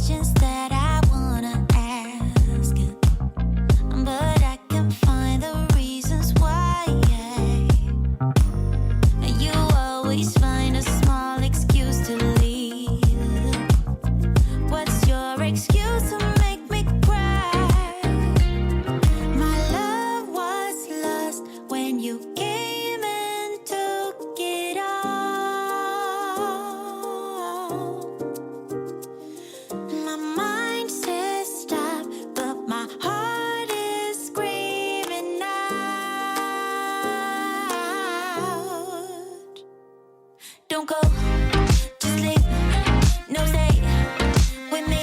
questions that I wanna ask, but I can find the reasons why. You always find a small excuse to leave. What's your excuse to make me cry? My love was lost when you came and took it all. My mind says stop, but my heart is screaming out. Don't go, just leave, no stay with me.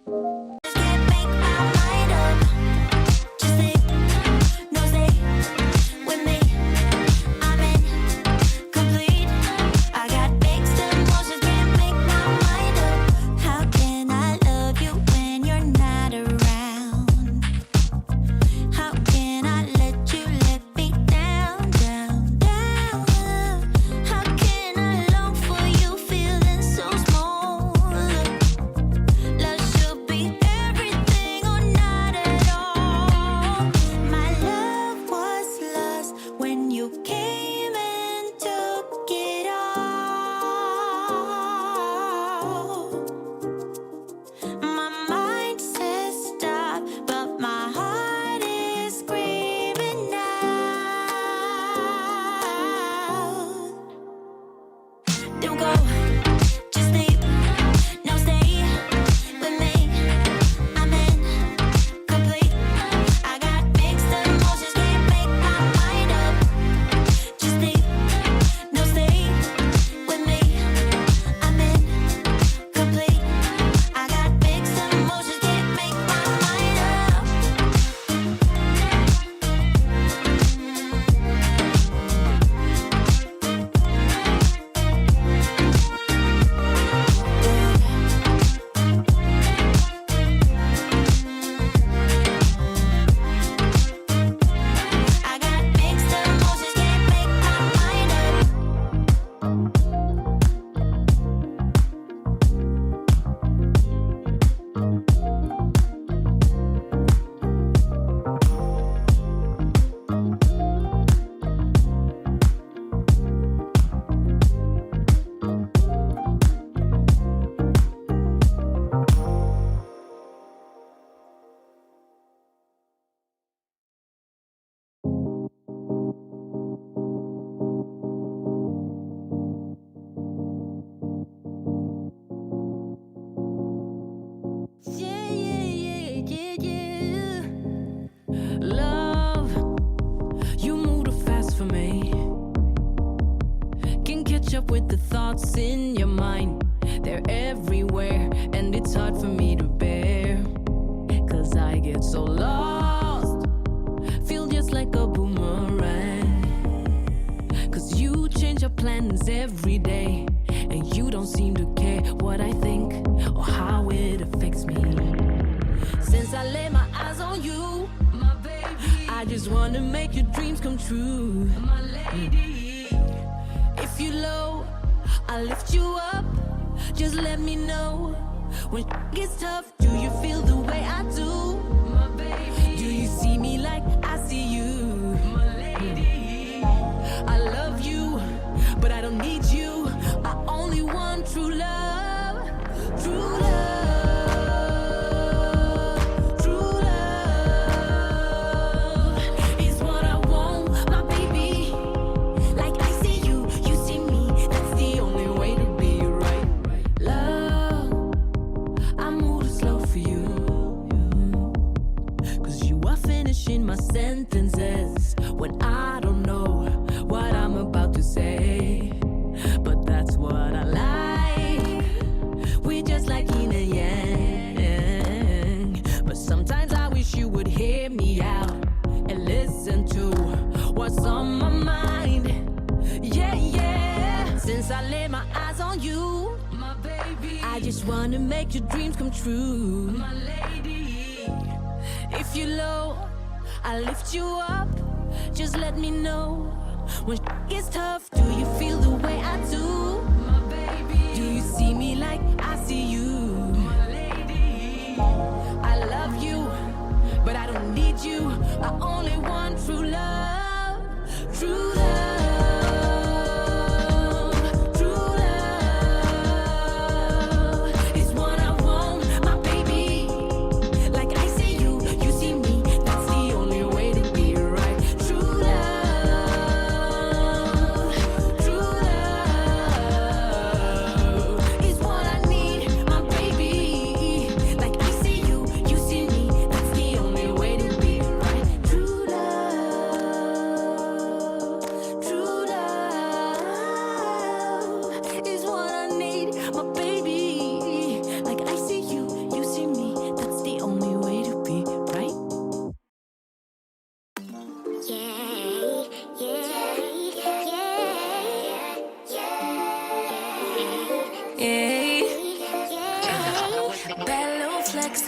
Can't make my mind up. Just sleep, no stay with me. I'm incomplete. I got mixed emotions, can't make my mind up. How can I love you when you're not around? How can I let you let me down, down, down? How can I long for you feeling so small? Love should be everything or not at all. My love was lost when you came and took it all. My mind says stop, but my heart is screaming out. Don't go, just sleep, no stay with me. I'm incomplete. I got mixed emotions, can't make my mind up. Just sleep, no stay with me. I'm incomplete. I got mixed emotions, can't make my mind up. I got mixed emotions, can't make my mind up. Yeah, yeah, yeah, yeah, yeah. Love, you move too fast for me. Can catch up with the thoughts in your mind. They're everywhere, and it's hard for me to bear. Cause I get so lost, feel just like a boomerang. Cause you change your plans every day, and you don't seem to care what I think or how it affects me. Since I lay my eyes on you, my baby, I just wanna make your dreams come true, my lady. If you low, I'll lift you up. Just let me know when gets tough. Do you feel the way I do, my baby? Do you see me like I see you, my lady? I love you, but I don't need you. I only want true love, true love. True love is what I want, my baby. Like I see you, you see me. That's the only way to be right. Love, I move slow for you. Cause you are finishing my sentences when I don't know what I'm about to say. But that's what I like. We're just like yin and yang. But sometimes I wish you would hear me out and listen to what's on my mind. Yeah, yeah. Since I lay my eyes on you, my baby, I just wanna make your dreams come true, my lady. If you're low, I'll lift you up. Just let me know when gets tough. Do you feel the way I do, my baby? Do you see me like I see you, my lady? I love you, but I don't need you. I only want true love, true love. True love is what I want, my baby. Like I see you, you see me. That's the only way to be right. True love, true love is what I need, my baby. Like I see you, you see me. That's the only way to be right. True love,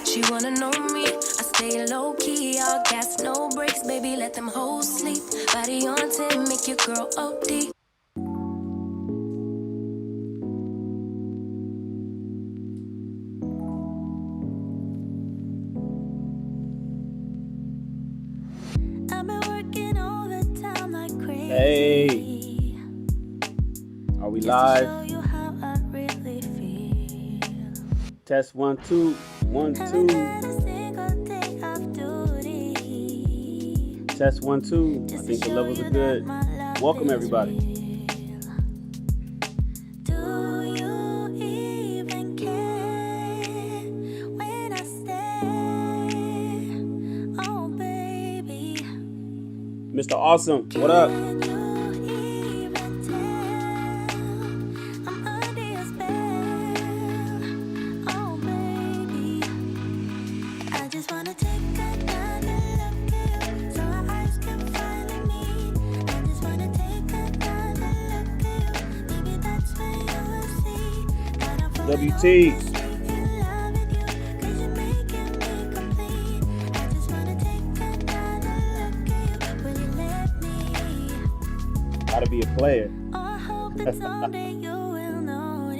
She wanna know me, I stay low key, all gas, no brakes, baby, let them hoes sleep. Body on 10, make your girl OD. I've been working overtime like crazy. Hey, are we live? Show you how I really feel. Test 1 2 1 Haven't 2. had a single day of duty. Test 1 2. I think the levels are good. Welcome everybody. Do you even care when I stay? Oh, baby. Mr. Awesome, what up? Can you even tell I'm under your spell? Oh, baby. I just wanna take another look at you so our eyes can finally meet. I just wanna take another look at you. Maybe that's when you will see that I'm falling WT. hopelessly in love with you, 'cause you're making me complete. I just wanna take another look at you. Will you let me? How to be a player. Oh, I hope that someday you will notice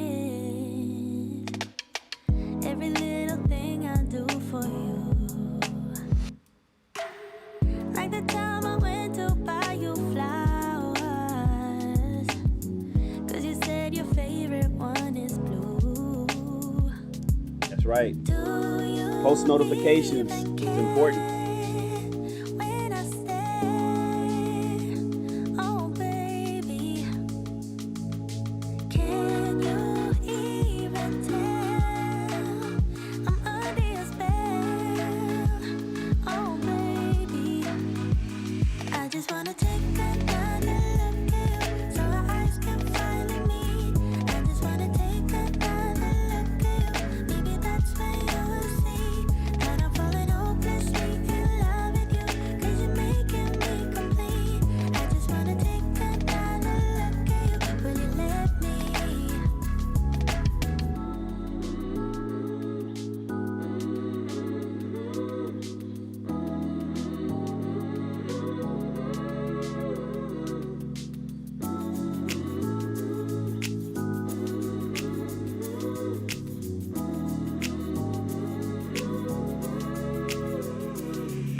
every little thing I do for you. Like the time I went to buy you flowers, 'cause you said your favorite one is blue. That's right. Do you Post notifications. even It's important. care when I stay? Oh, baby. Can you even tell I'm under your spell? Oh, baby. I just wanna take another look at you so our eyes can finally meet. I just wanna take another look at you. Maybe that's when you will see that I'm falling hopelessly in love with you, 'cause you're making me complete. I just wanna take another look at you. Will you let me?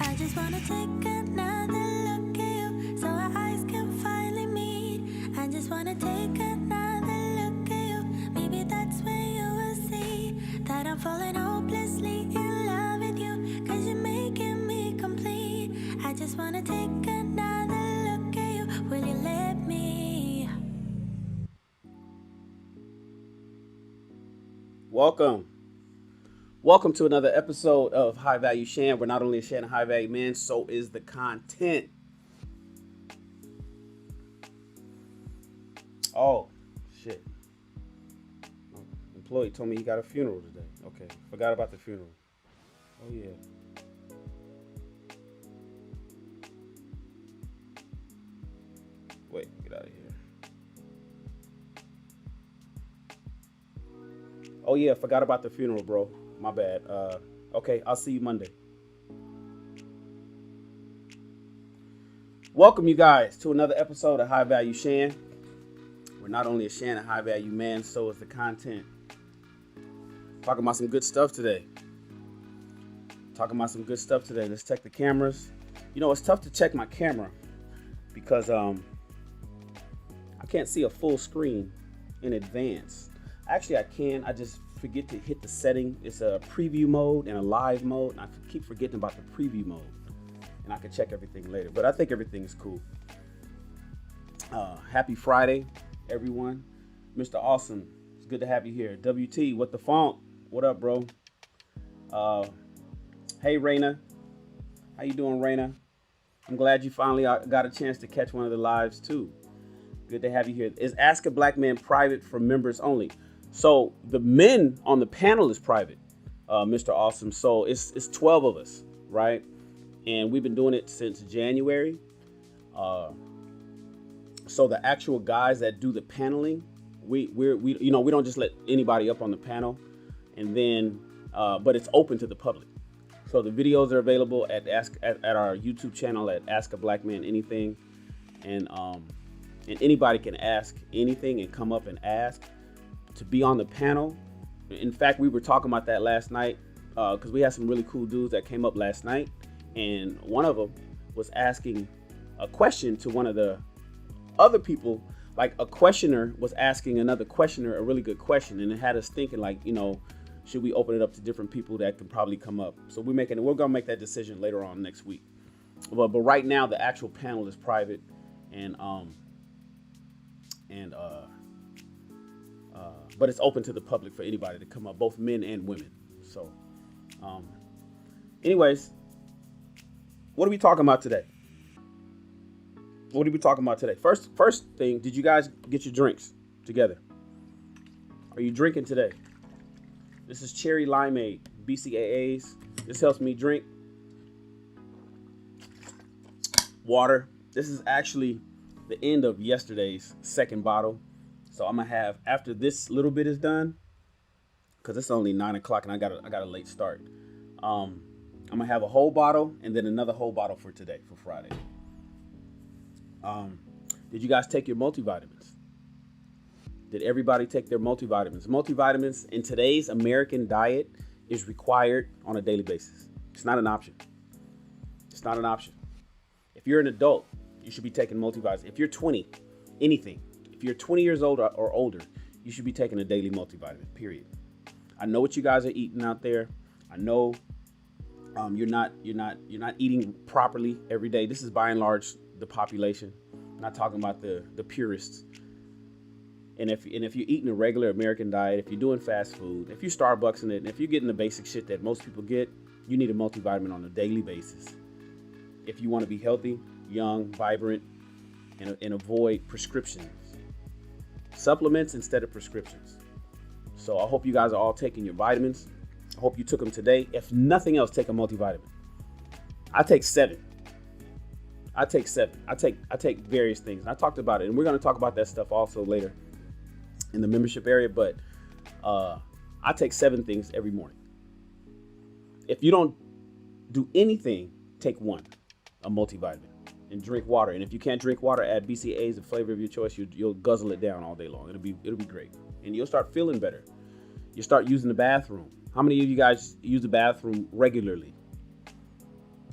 I just wanna take another look at you so our eyes can finally meet. I just wanna take another look at you. Maybe that's when you will see that I'm falling hopelessly in love with you, 'cause you're making me complete. I just wanna take another look at you. Will you let me? Welcome. Welcome to another episode of High Value Shan. We're not only a Shan and High Value man, so is the content. Oh, shit. My employee told me he got a funeral today. Okay, forgot about the funeral. Oh, yeah. Wait, get out of here. Oh, yeah, forgot about the funeral, bro. My bad. Okay, I'll see you Monday. Welcome, you guys, to another episode of High Value Shan. We're not only a Shan and High Value man, so is the content. Talking about some good stuff today. Let's check the cameras. You know, it's tough to check my camera because I can't see a full screen in advance. Actually, I can. I just forget to hit the setting. It's a preview mode and a live mode, and I keep forgetting about the preview mode. And I can check everything later, but I think everything is cool. Happy Friday, everyone. Mr. Awesome, it's good to have you here. WT, what the funk? What up, bro? Hey, Raina. How you doing, Raina? I'm glad you finally got a chance to catch one of the lives, too. Good to have you here. Is Ask a Black Man private for members only? So the men on the panel is private, Mr. Awesome. So it's 12 of us, right? And we've been doing it since January. So the actual guys that do the paneling, we don't just let anybody up on the panel. And then but it's open to the public. So the videos are available at our YouTube channel at Ask a Black Man Anything, and anybody can ask anything and come up and ask to be on the panel. In fact, we were talking about that last night because we had some really cool dudes that came up last night, and one of them was asking a question to one of the other people. Like a questioner was asking another questioner a really good question, and it had us thinking, like, you know, should we open it up to different people that can probably come up? So we're gonna make that decision later on next week. But right now the actual panel is private, but it's open to the public for anybody to come up, both men and women. So, anyways, what are we talking about today? First thing, did you guys get your drinks together? Are you drinking today? This is cherry limeade, BCAAs. This helps me drink water. This is actually the end of yesterday's second bottle. So I'm gonna have, after this little bit is done, because it's only 9 o'clock and I got a late start. I'm gonna have a whole bottle and then another whole bottle for today, for Friday. Did you guys take your multivitamins? Did everybody take their multivitamins? Multivitamins in today's American diet is required on a daily basis. It's not an option. It's not an option. If you're an adult, you should be taking multivitamins. If you're 20, anything. If you're 20 years old or older, you should be taking a daily multivitamin, period. I know what you guys are eating out there. I know you're not eating properly every day. This is by and large the population. I'm not talking about the purists. And if you're eating a regular American diet, if you're doing fast food, if you're Starbucksing it, and if you're getting the basic shit that most people get, you need a multivitamin on a daily basis. If you want to be healthy, young, vibrant, and avoid prescriptions. Supplements instead of prescriptions. So I hope you guys are all taking your vitamins. I hope you took them today. If nothing else, take a multivitamin. I take 7. I take various things. And I talked about it, and we're going to talk about that stuff also later in the membership area, but I take 7 things every morning. If you don't do anything, take 1, a multivitamin, and drink water. And if you can't drink water, add BCAAs, the flavor of your choice. You'll guzzle it down all day long. It'll be great, and you'll start feeling better. You start using the bathroom. How many of you guys use the bathroom regularly?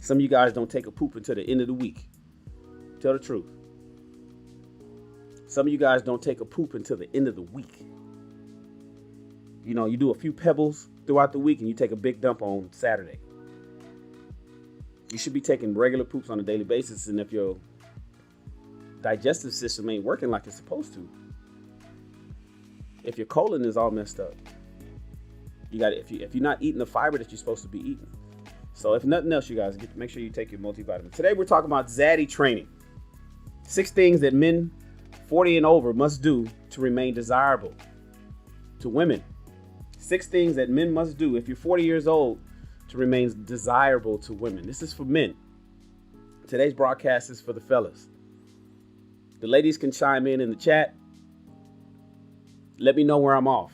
Some of you guys don't take a poop until the end of the week. Tell the truth. Some of you guys don't take a poop until the end of the week. You know, you do a few pebbles throughout the week and you take a big dump on Saturday. You should be taking regular poops on a daily basis, and if your digestive system ain't working like it's supposed to, if your colon is all messed up, you got if you're not eating the fiber that you're supposed to be eating. So if nothing else, you guys, make sure you take your multivitamin. Today we're talking about ZADDY training. 6 things that men 40 and over must do to remain desirable to women. 6 things that men must do if you're 40 years old to remain desirable to women. This is for men. Today's broadcast is for the fellas. The ladies can chime in the chat. Let me know where I'm off.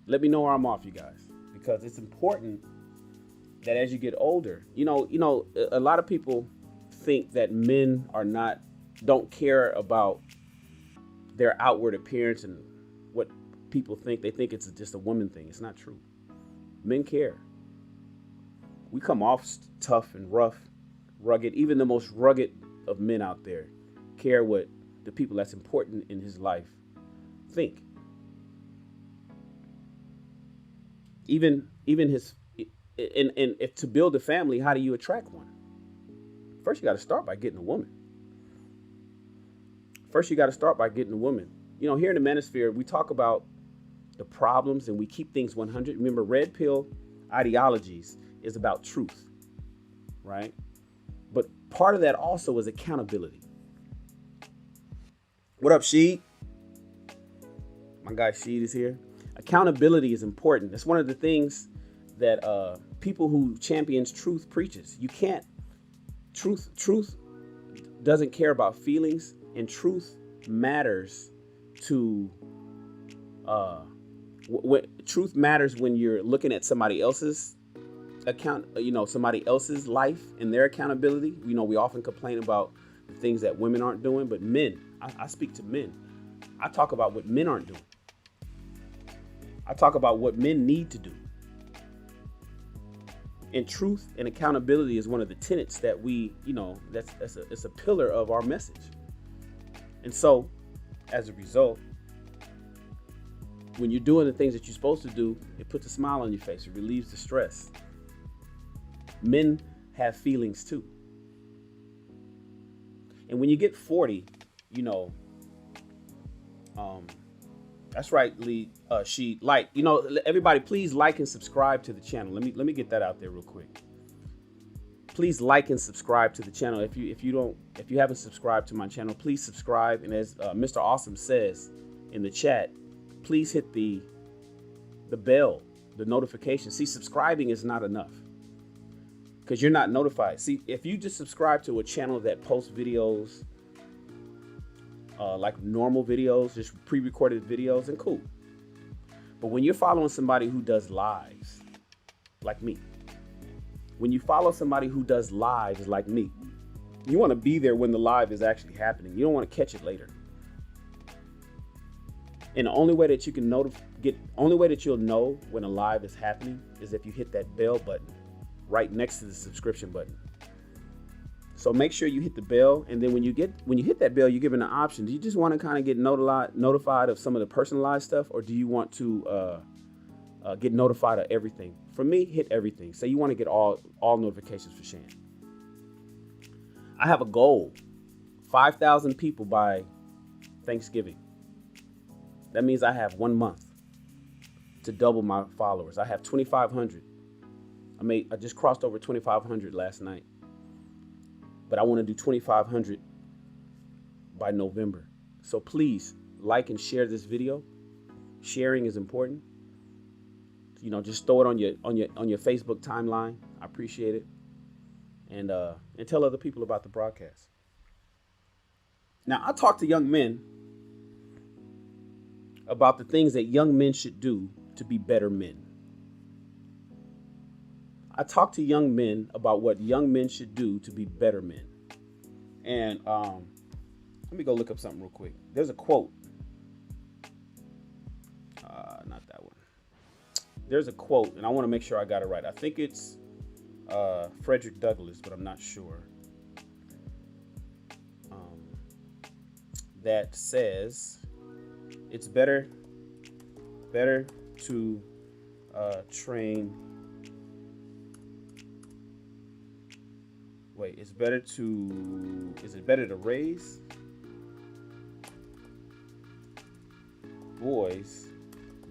Let me know where I'm off, you guys, because it's important that as you get older, you know, a lot of people think that men don't care about their outward appearance and what people think. They think it's just a woman thing. It's not true. Men care. We come off tough and rough, rugged. Even the most rugged of men out there care what the people that's important in his life think. Even his, and if to build a family, how do you attract one? First, you got to start by getting a woman. You know, here in the manosphere, we talk about the problems and we keep things 100. Remember, red pill ideologies is about truth, right? But part of that also is accountability. What up, Sheed? My guy Sheed is here. Accountability is important. That's one of the things that people who champions truth preaches. You can't. Truth doesn't care about feelings, and truth matters to Truth matters when you're looking at somebody else's account, somebody else's life and their accountability. We often complain about the things that women aren't doing, but men, I speak to men. I talk about what men aren't doing. I talk about what men need to do. And truth and accountability is one of the tenets that it's a pillar of our message. And so, as a result, when you're doing the things that you're supposed to do, it puts a smile on your face. It relieves the stress. Men have feelings too. And when you get 40, that's right, Lee. Everybody, please like and subscribe to the channel. Let me get that out there real quick. Please like and subscribe to the channel. If you haven't subscribed to my channel, please subscribe. And as Mr. Awesome says in the chat, please hit the bell, the notification. See, subscribing is not enough because you're not notified. See, if you just subscribe to a channel that posts videos, like normal videos, just pre-recorded videos, and cool. But when you're following somebody who does lives, like me, when you follow somebody who does lives like me, you want to be there when the live is actually happening. You don't want to catch it later. And the only way that you can only way that you'll know when a live is happening is if you hit that bell button right next to the subscription button. So make sure you hit the bell, and then when you hit that bell, you're given an option. Do you just want to kind of get notified of some of the personalized stuff, or do you want to get notified of everything? For me, hit everything. Say you want to get all notifications for Shan. I have a goal, 5,000 people by Thanksgiving. That means I have 1 month to double my followers. I have 2,500. I just crossed over 2,500 last night. But I want to do 2,500 by November. So please like and share this video. Sharing is important. Just throw it on your Facebook timeline. I appreciate it. And tell other people about the broadcast. Now, I talk to young men about the things that young men should do to be better men. I talk to young men about what young men should do to be better men. And let me go look up something real quick. There's a quote. Not that one. There's a quote, and I want to make sure I got it right. I think it's Frederick Douglass, but I'm not sure. That says it's better to train. Wait, is it better to raise boys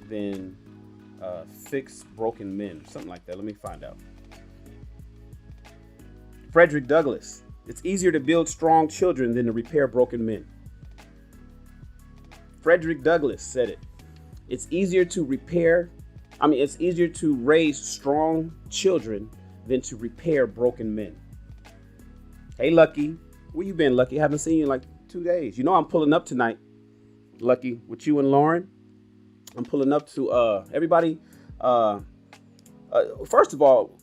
than fix broken men? Something like that. Let me find out. Frederick Douglass. It's easier to build strong children than to repair broken men. Frederick Douglass said it. It's easier to raise strong children than to repair broken men. Hey, Lucky. Where you been, Lucky? I haven't seen you in like 2 days. I'm pulling up tonight, Lucky, with you and Lauren. I'm pulling up to everybody. First of all,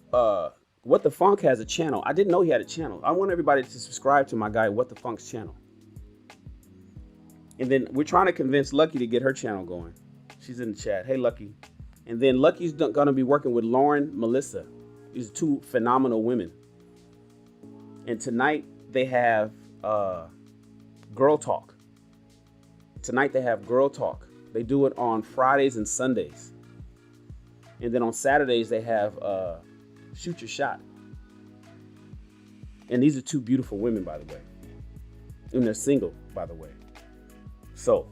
What the Funk has a channel. I didn't know he had a channel. I want everybody to subscribe to my guy, What the Funk's channel. And then we're trying to convince Lucky to get her channel going. She's in the chat. Hey, Lucky. And then Lucky's going to be working with Lauren, Melissa. These are two phenomenal women. And tonight they have Girl Talk. Tonight they have Girl Talk. They do it on Fridays and Sundays. And then on Saturdays they have Shoot Your Shot. And these are two beautiful women, by the way. And they're single, by the way. So,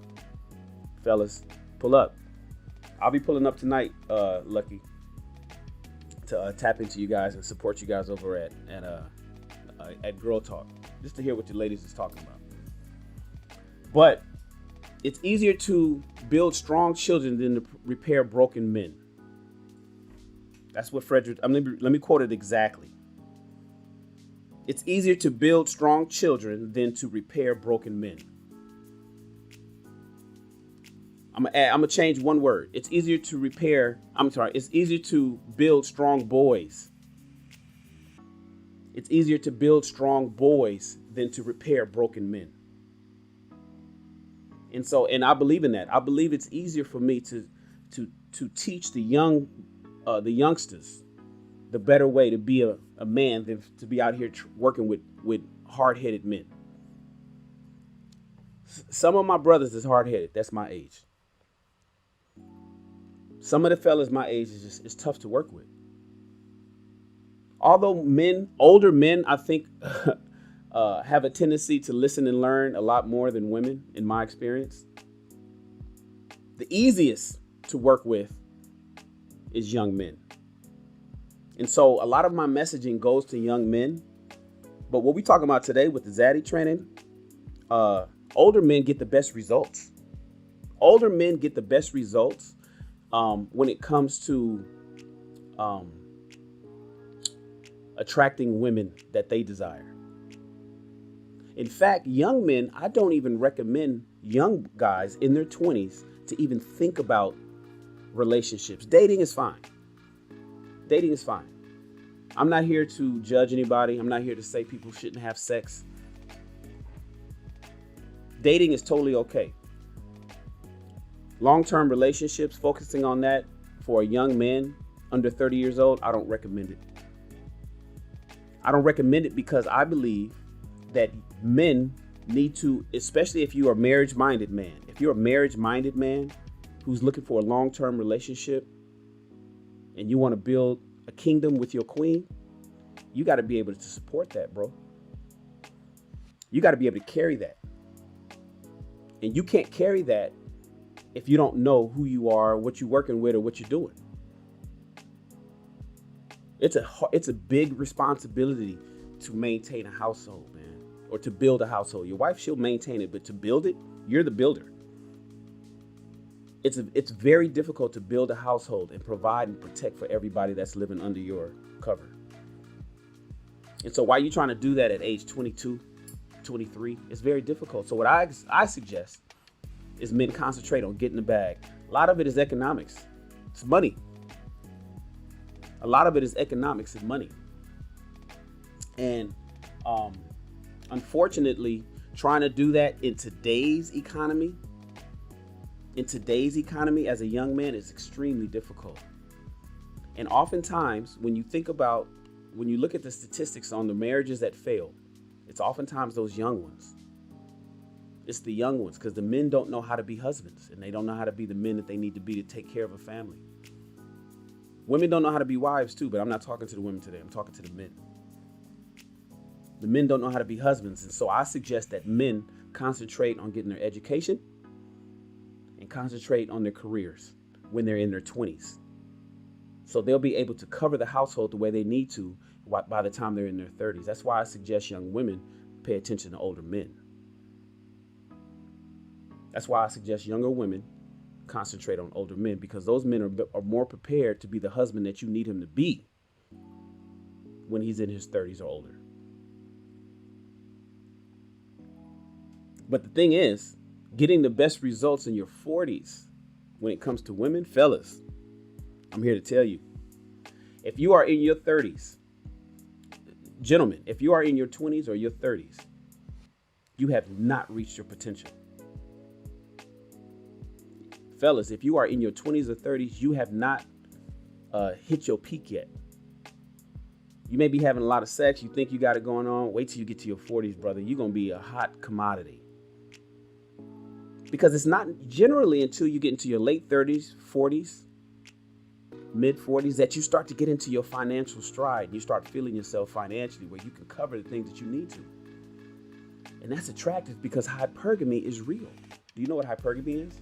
fellas, pull up. I'll be pulling up tonight, Lucky, to tap into you guys and support you guys over at Girl Talk, just to hear what the ladies is talking about. But it's easier to build strong children than to repair broken men. That's what Frederick. Let me quote it exactly. It's easier to build strong children than to repair broken men. I'm gonna change one word. It's easier to repair. It's easier to build strong boys. It's easier to build strong boys than to repair broken men. And I believe in that. I believe it's easier for me to teach the youngsters the better way to be a man than to be out here working with hard-headed men. Some of my brothers is hard-headed. That's my age. Some of the fellas my age is tough to work with. Although older men, I think, have a tendency to listen and learn a lot more than women, in my experience. The easiest to work with is young men. And so a lot of my messaging goes to young men. But what we're talking about today with the ZADDY training, older men get the best results. Older men get the best results when it comes to attracting women that they desire. In fact, young men, I don't even recommend young guys in their 20s to even think about relationships. Dating is fine. Dating is fine. I'm not here to judge anybody. I'm not here to say people shouldn't have sex. Dating is totally okay. Long-term relationships, focusing on that for a young man under 30 years old, I don't recommend it. I don't recommend it because I believe that men need to, especially if you are a marriage-minded man, if you're a marriage-minded man who's looking for a long-term relationship and you want to build a kingdom with your queen, you got to be able to support that, bro. You got to be able to carry that. And you can't carry that if you don't know who you are, what you're working with, or what you're doing. It's a big responsibility to maintain a household, man, or to build a household. Your wife, she'll maintain it, but to build it, you're the builder. It's very difficult to build a household and provide and protect for everybody that's living under your cover. And so while you're trying to do that at age 22, 23, it's very difficult. So what I suggest is men concentrate on getting the bag. A lot of it is economics. It's money. A lot of it is economics and money. And unfortunately, trying to do that in today's economy as a young man is extremely difficult. And oftentimes, when you look at the statistics on the marriages that fail, it's oftentimes those young ones. It's the young ones, because the men don't know how to be husbands, and they don't know how to be the men that they need to be to take care of a family. Women don't know how to be wives too, but I'm not talking to the women today. I'm talking to the men. The men don't know how to be husbands. And so I suggest that men concentrate on getting their education and concentrate on their careers when they're in their 20s. So they'll be able to cover the household the way they need to by the time they're in their 30s. That's why I suggest young women pay attention to older men. That's why I suggest younger women concentrate on older men, because those men are more prepared to be the husband that you need him to be when he's in his 30s or older. But the thing is, getting the best results in your 40s when it comes to women, fellas, I'm here to tell you, if you are in your 30s, gentlemen, if you are in your 20s or your 30s, you have not reached your potential. Fellas, if you are in your 20s or 30s, you have not hit your peak yet. You may be having a lot of sex. You think you got it going on. Wait till you get to your 40s, brother. You're going to be a hot commodity. Because it's not generally until you get into your late 30s, 40s, mid 40s that you start to get into your financial stride. You start feeling yourself financially where you can cover the things that you need to. And that's attractive because hypergamy is real. Do you know what hypergamy is?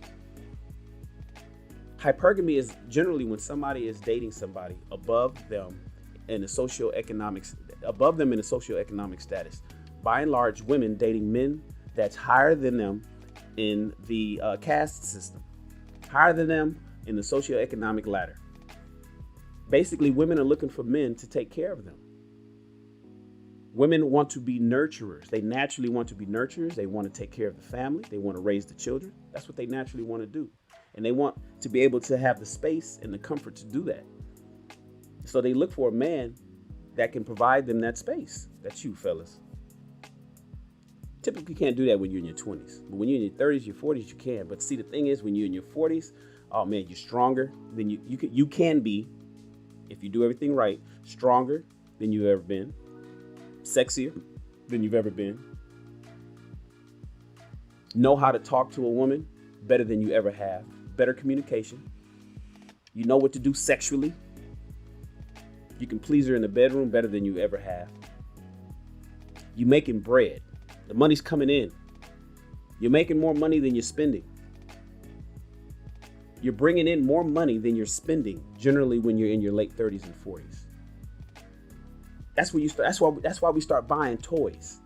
Hypergamy is generally when somebody is dating somebody above them in a socioeconomic status. By and large, women dating men that's higher than them in the caste system, higher than them in the socioeconomic ladder. Basically, women are looking for men to take care of them. Women want to be nurturers. They naturally want to be nurturers. They want to take care of the family. They want to raise the children. That's what they naturally want to do. And they want to be able to have the space and the comfort to do that. So they look for a man that can provide them that space. That's you, fellas. Typically can't do that when you're in your 20s. But when you're in your 30s, your 40s, you can. But see, the thing is, when you're in your 40s, oh man, you're stronger than you can be, if you do everything right, stronger than you've ever been, sexier than you've ever been, know how to talk to a woman better than you ever have, better communication. You know what to do sexually. You can please her in the bedroom better than you ever have. You're making bread. The money's coming in. You're making more money than you're spending. You're bringing in more money than you're spending, generally when you're in your late 30s and 40s. That's when you start. That's why we start buying toys.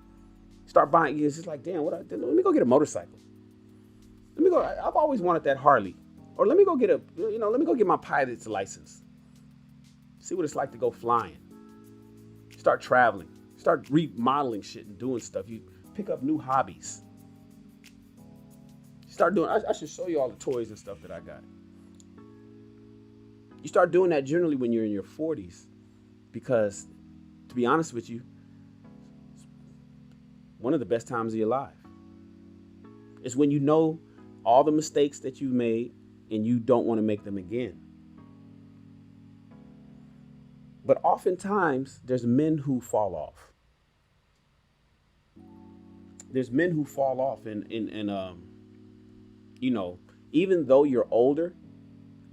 Start buying. It's just like, damn, let me go get a motorcycle. Let me go. I've always wanted that Harley. Or let me go get my pilot's license. See what it's like to go flying. Start traveling. Start remodeling shit and doing stuff. You pick up new hobbies. Start doing. I should show you all the toys and stuff that I got. You start doing that generally when you're in your 40s, because, to be honest with you, one of the best times of your life. It's when you know all the mistakes that you've made and you don't want to make them again. But oftentimes, there's men who fall off. There's men who fall off, and even though you're older,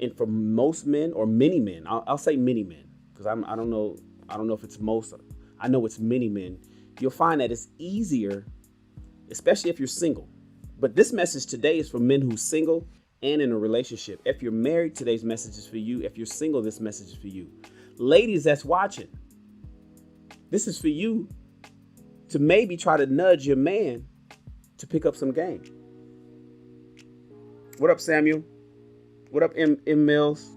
and for most men or many men, I'll say many men, because I don't know if it's most. I know it's many men. You'll find that it's easier, especially if you're single. But this message today is for men who's single and in a relationship. If you're married, today's message is for you. If you're single, this message is for you. Ladies that's watching, this is for you to maybe try to nudge your man to pick up some game. What up, Samuel? What up, M. Mills?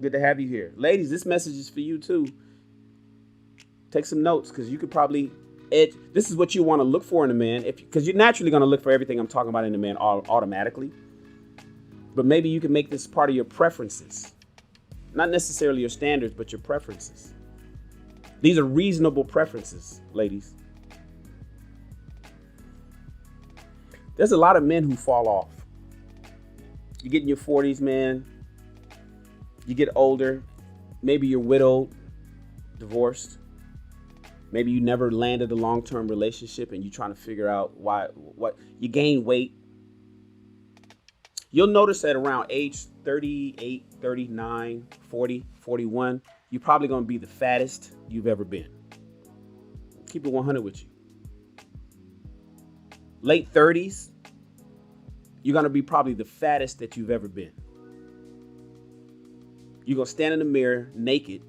Good to have you here. Ladies, this message is for you too. Take some notes, because you could probably edge. This is what you want to look for in a man, because you're naturally going to look for everything I'm talking about in a man automatically. But maybe you can make this part of your preferences. Not necessarily your standards, but your preferences. These are reasonable preferences, ladies. There's a lot of men who fall off. You get in your 40s, man. You get older. Maybe you're widowed, divorced. Maybe you never landed a long-term relationship and you're trying to figure out what you gain weight. You'll notice that around age 38, 39, 40, 41, you're probably going to be the fattest you've ever been. Keep it 100 with you. Late 30s, you're going to be probably the fattest that you've ever been. You're going to stand in the mirror naked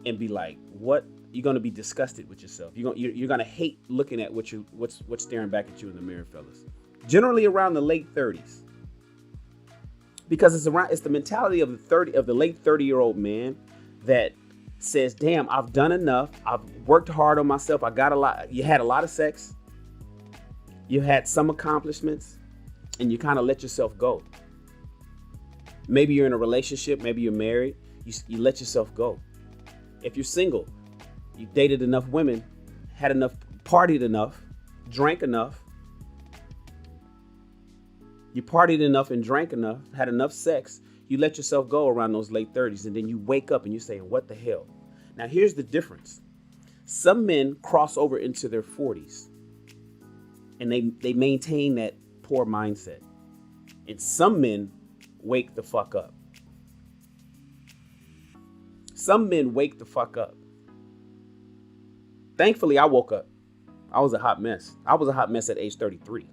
and be like, what? You're going to be disgusted with yourself. You're going to hate looking at what's staring back at you in the mirror, fellas. Generally around the late 30s. Because it's the mentality of the late 30-year-old man that says, damn, I've done enough. I've worked hard on myself. I got a lot. You had a lot of sex. You had some accomplishments, and you kind of let yourself go. Maybe you're in a relationship. Maybe you're married. You let yourself go. If you're single, you dated enough women, had enough, partied enough, drank enough. You partied enough and drank enough, had enough sex. You let yourself go around those late 30s, and then you wake up and you say, what the hell? Now, here's the difference. Some men cross over into their 40s, and they maintain that poor mindset. And some men wake the fuck up. Some men wake the fuck up. Thankfully, I woke up. I was a hot mess. I was a hot mess at age 33.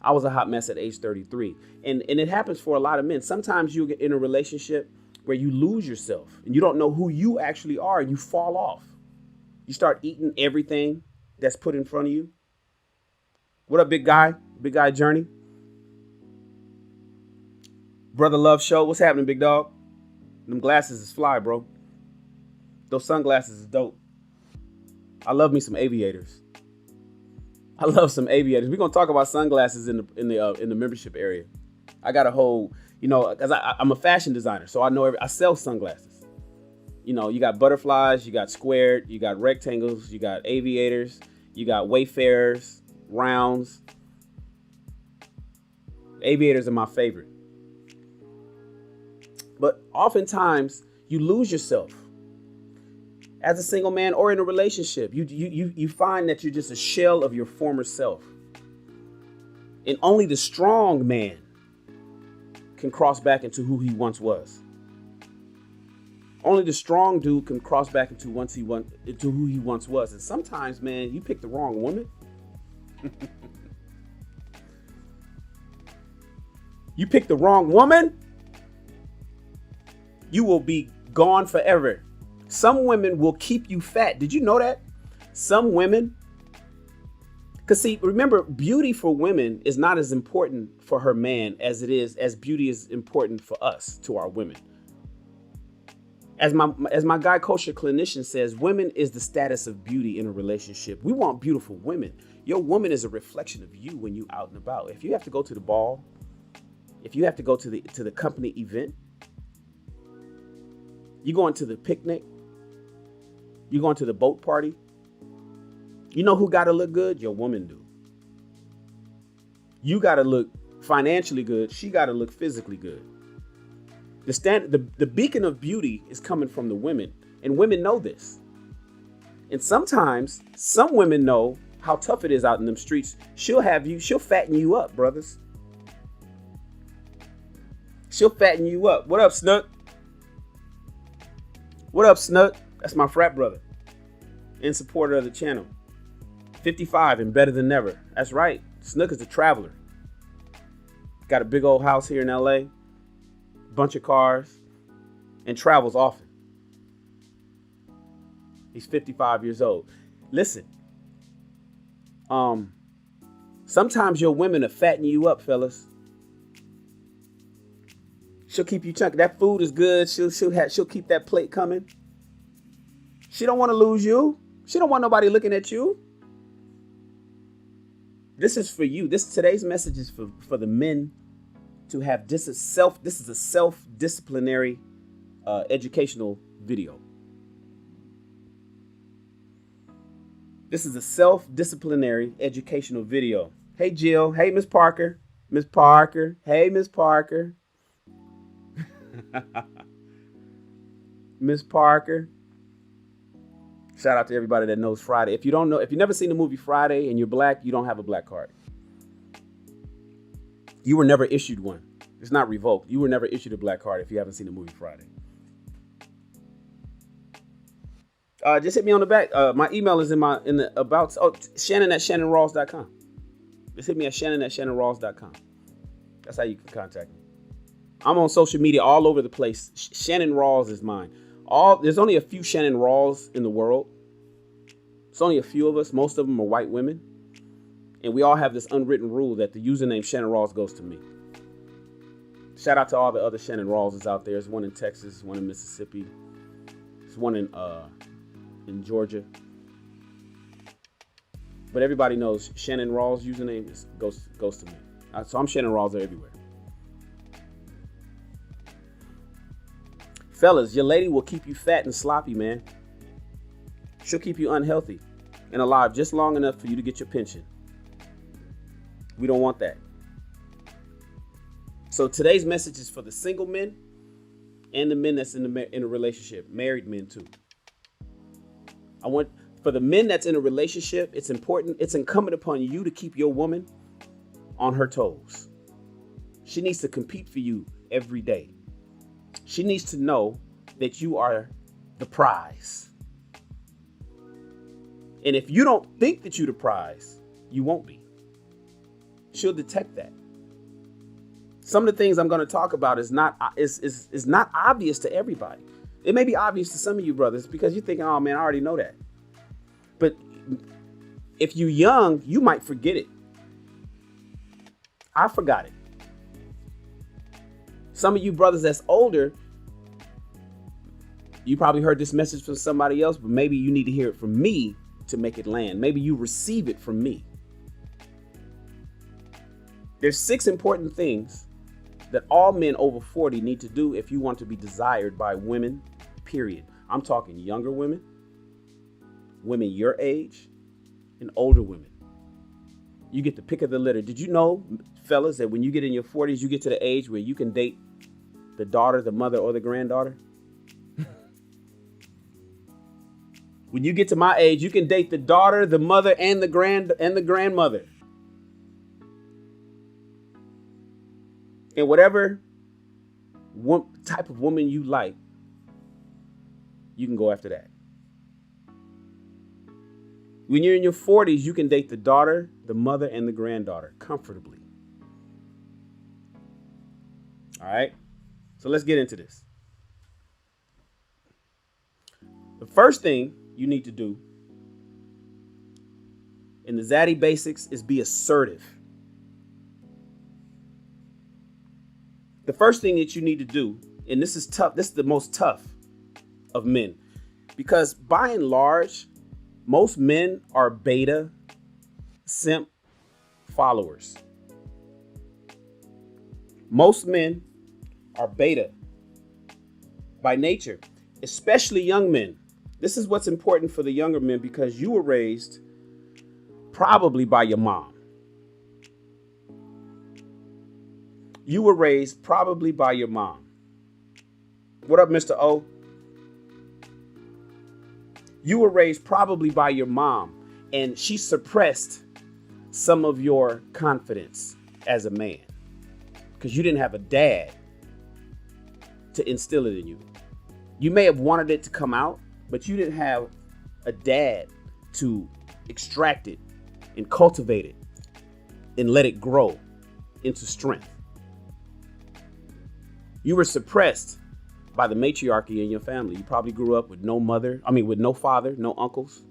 I was a hot mess at age 33. And it happens for a lot of men. Sometimes you get in a relationship where you lose yourself and you don't know who you actually are, and you fall off. You start eating everything that's put in front of you. What up, big guy? Big guy Journey? Brother Love Show. What's happening, big dog? Them glasses is fly, bro. Those sunglasses is dope. I love me some aviators. I love some aviators. We're gonna talk about sunglasses in the membership area. I got a whole, because I'm a fashion designer, so I know I sell sunglasses. You got butterflies, you got squared, you got rectangles, you got aviators, you got wayfarers, rounds. Aviators are my favorite. But oftentimes you lose yourself as a single man or in a relationship. You find that you're just a shell of your former self. And only the strong man can cross back into who he once was. Only the strong dude can cross back into who he once was. And sometimes, man, you pick the wrong woman. You pick the wrong woman, you will be gone forever. Some women will keep you fat. Did you know that? Some women, because see, remember, beauty for women is not as important for her man as beauty is important for us, to our women. As my guy kosher clinician says, women is the status of beauty in a relationship. We want beautiful women. Your woman is a reflection of you when you out and about. If you have to go to the ball, if you have to go to the company event, you going to the picnic, you going to the boat party, you know who got to look good? Your woman do. You got to look financially good. She got to look physically good. The beacon of beauty is coming from the women, and women know this. And sometimes some women know how tough it is out in them streets. She'll fatten you up, brothers. She'll fatten you up. What up, Snook? What up, Snook? That's my frat brother and supporter of the channel. 55 and better than never. That's right. Snook is a traveler. Got a big old house here in LA. Bunch of cars, and travels often. He's 55 years old. Listen, sometimes your women are fattening you up, fellas. She'll keep you chunky. That food is good. She'll keep that plate coming. She don't want to lose you. She don't want nobody looking at you. This is for you. Today's message is for the men to have. This is a self-disciplinary educational video. This is a self-disciplinary educational video. Hey, Jill. Hey, Miss Parker. Miss Parker. Hey, Miss Parker. Miss Parker. Shout out to everybody that knows Friday. If you've never seen the movie Friday and you're black, you don't have a black card. You were never issued one. It's not revoked. You were never issued a black card if you haven't seen the movie Friday. Just hit me on the back. My email is in the about. Oh, Shannon at ShannonRawls.com. Just hit me at Shannon at ShannonRawls.com. That's how you can contact me. I'm on social media all over the place. Shannon Rawls is mine. There's only a few Shannon Rawls in the world. It's only a few of us. Most of them are white women. And we all have this unwritten rule that the username Shannon Rawls goes to me. Shout out to all the other Shannon Rawlses out there. There's one in Texas, one in Mississippi. There's one in Georgia. But everybody knows Shannon Rawls' username goes to me. So I'm Shannon Rawls everywhere. Fellas, your lady will keep you fat and sloppy, man. She'll keep you unhealthy and alive just long enough for you to get your pension. We don't want that. So today's message is for the single men and the men that's in a relationship, married men too. For the men that's in a relationship, it's incumbent upon you to keep your woman on her toes. She needs to compete for you every day. She needs to know that you are the prize. And if you don't think that you're the prize, you won't be. She'll detect that. Some of the things I'm going to talk about is not obvious to everybody. It may be obvious to some of you brothers because you're thinking, oh man, I already know that. But if you're young, you might forget it. I forgot it. Some of you brothers that's older, you probably heard this message from somebody else, but maybe you need to hear it from me to make it land. Maybe you receive it from me. There's 6 important things that all men over 40 need to do if you want to be desired by women, period. I'm talking younger women, women your age, and older women. You get the pick of the litter. Did you know, fellas, that when you get in your 40s, you get to the age where you can date the daughter, the mother, or the granddaughter? When you get to my age, you can date the daughter, the mother, and the grandmother. And whatever type of woman you like, you can go after that. When you're in your 40s, you can date the daughter, the mother, and the granddaughter comfortably. All right? So let's get into this. The first thing you need to do in the ZADDY basics is be assertive. The first thing that you need to do, and this is tough, this is the most tough of men, because by and large, most men are beta simp followers. Most men are beta by nature, especially young men. This is what's important for the younger men, because you were raised probably by your mom. You were raised probably by your mom. What up, Mr. O? You were raised probably by your mom, and she suppressed some of your confidence as a man because you didn't have a dad to instill it in you. You may have wanted it to come out, but you didn't have a dad to extract it and cultivate it and let it grow into strength. You were suppressed by the matriarchy in your family. You probably grew up with no with no father, no uncles.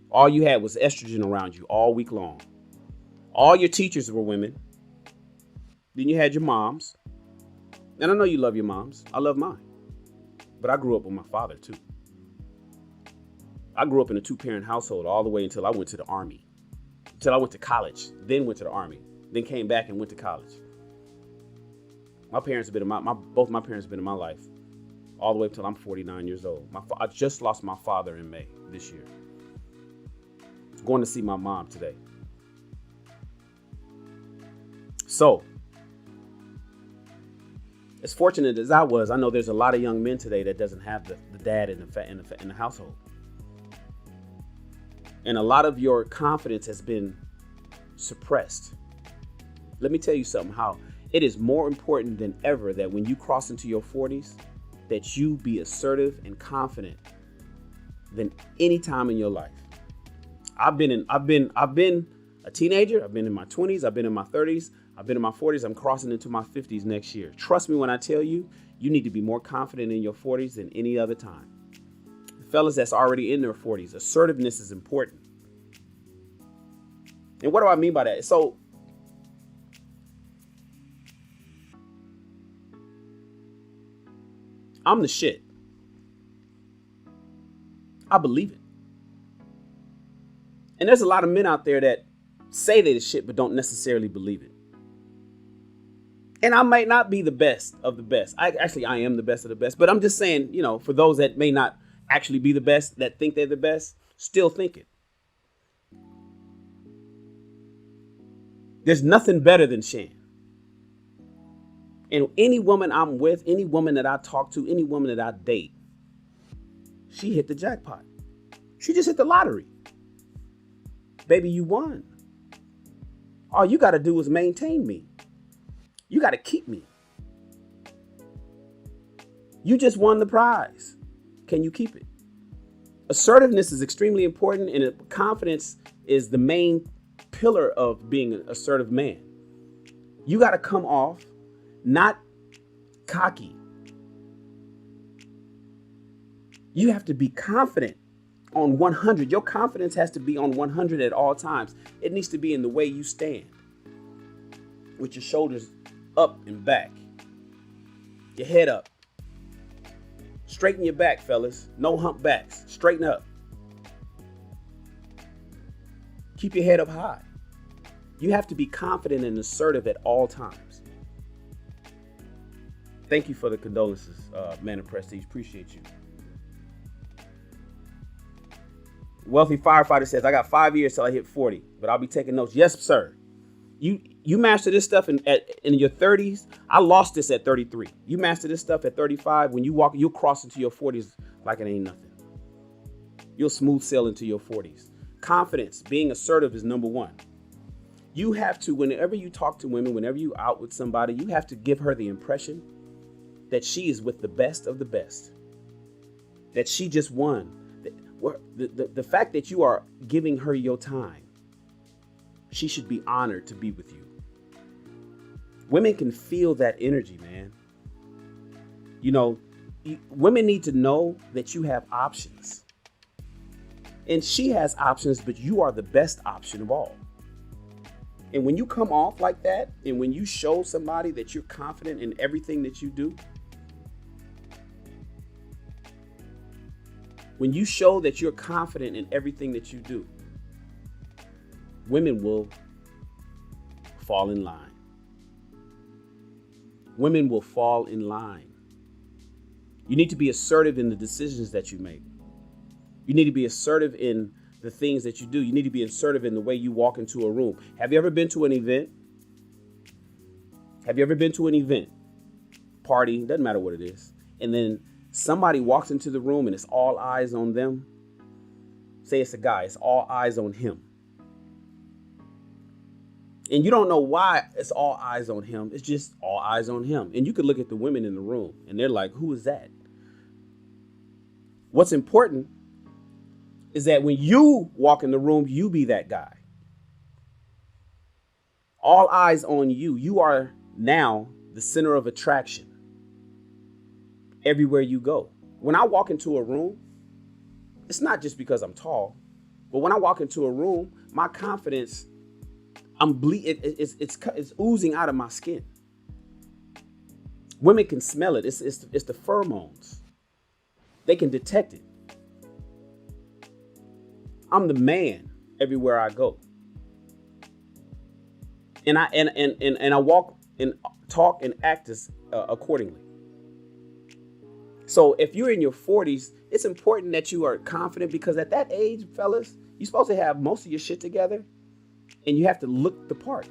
All you had was estrogen around you all week long. All your teachers were women. Then you had your moms. And I know you love your moms. I love mine. But I grew up with my father too. I grew up in a 2-parent household all the way until I went to the army. Until I went to college, then went to the army, then came back and went to college. My parents have been both my parents have been in my life all the way until I'm 49 years old. I just lost my father in May this year. Going to see my mom today. So, as fortunate as I was, I know there's a lot of young men today that doesn't have the dad in the household. And a lot of your confidence has been suppressed. Let me tell you something, how it is more important than ever that when you cross into your 40s, that you be assertive and confident than any time in your life. I've been a teenager. I've been in my 20s. I've been in my 30s. I've been in my 40s. I'm crossing into my 50s next year. Trust me when I tell you, you need to be more confident in your 40s than any other time. The fellas that's already in their 40s, assertiveness is important. And what do I mean by that? So, I'm the shit. I believe it. And there's a lot of men out there that say they're the shit, but don't necessarily believe it. And I might not be the best of the best. I am the best of the best. But I'm just saying, for those that may not actually be the best, that think they're the best, still think it. There's nothing better than Shan. And any woman I'm with, any woman that I talk to, any woman that I date, she hit the jackpot. She just hit the lottery. Baby, you won. All you got to do is maintain me. You got to keep me. You just won the prize. Can you keep it? Assertiveness is extremely important, and confidence is the main pillar of being an assertive man. You got to come off not cocky. You have to be confident on 100. Your confidence has to be on 100 at all times. It needs to be in the way you stand, with your shoulders up and back, your head up. Straighten your back, fellas. No hump backs. Straighten up. Keep your head up high. You have to be confident and assertive at all times. Thank you for the condolences, Man of Prestige. Appreciate you. Wealthy Firefighter says, I got 5 years till I hit 40, but I'll be taking notes. Yes, sir. You master this stuff in your 30s. I lost this at 33. You master this stuff at 35. When you walk, you'll cross into your 40s like it ain't nothing. You'll smooth sail into your 40s. Confidence, being assertive is number one. You have to, whenever you talk to women, whenever you out with somebody, you have to give her the impression that she is with the best of the best. That she just won. The fact that you are giving her your time, she should be honored to be with you. Women can feel that energy, man. You know, women need to know that you have options. And she has options, but you are the best option of all. And when you come off like that, and when you show somebody that you're confident in everything that you do, when you show that you're confident in everything that you do, women will fall in line. Women will fall in line. You need to be assertive in the decisions that you make. You need to be assertive in the things that you do. You need to be assertive in the way you walk into a room. Have you ever been to an event? Have you ever been to an event? Party, doesn't matter what it is. And then somebody walks into the room and it's all eyes on them. Say it's a guy, it's all eyes on him. And you don't know why it's all eyes on him. It's just all eyes on him. And you could look at the women in the room and they're like, who is that? What's important is that when you walk in the room, you be that guy. All eyes on you. You are now the center of attraction everywhere you go. When I walk into a room, it's not just because I'm tall, but when I walk into a room, my confidence, it's oozing out of my skin. Women can smell it. It's the pheromones. They can detect it. I'm the man everywhere I go. And I walk and talk and act accordingly. So if you're in your 40s, it's important that you are confident, because at that age, fellas, you're supposed to have most of your shit together and you have to look the part.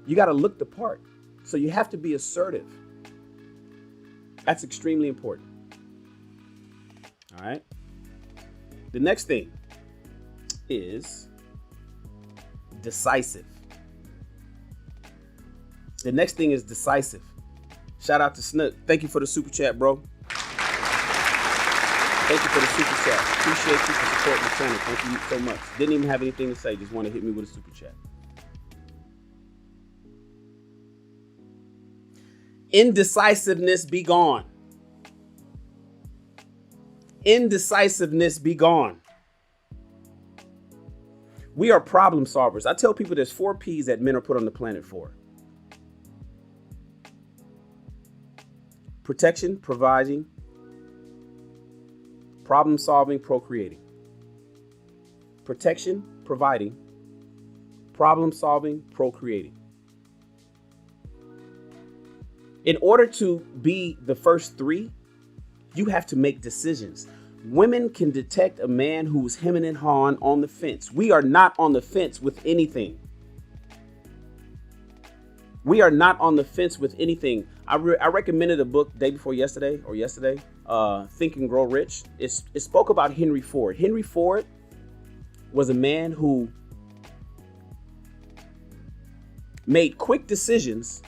You got to look the part. So you have to be assertive. That's extremely important. All right. The next thing is decisive. The next thing is decisive. Shout out to Snook. Thank you for the super chat, bro. Thank you for the super chat. Appreciate you for supporting the channel. Thank you so much. Didn't even have anything to say. Just want to hit me with a super chat. Indecisiveness be gone. Indecisiveness be gone. We are problem solvers. I tell people there's 4 P's that men are put on the planet for. Protection, providing, problem solving, procreating. Protection, providing, problem solving, procreating. In order to be the first 3, you have to make decisions. Women can detect a man who's hemming and hawing on the fence. We are not on the fence with anything. We are not on the fence with anything. I recommended a book day before yesterday, Think and Grow Rich. It spoke about Henry Ford. Henry Ford was a man who made quick decisions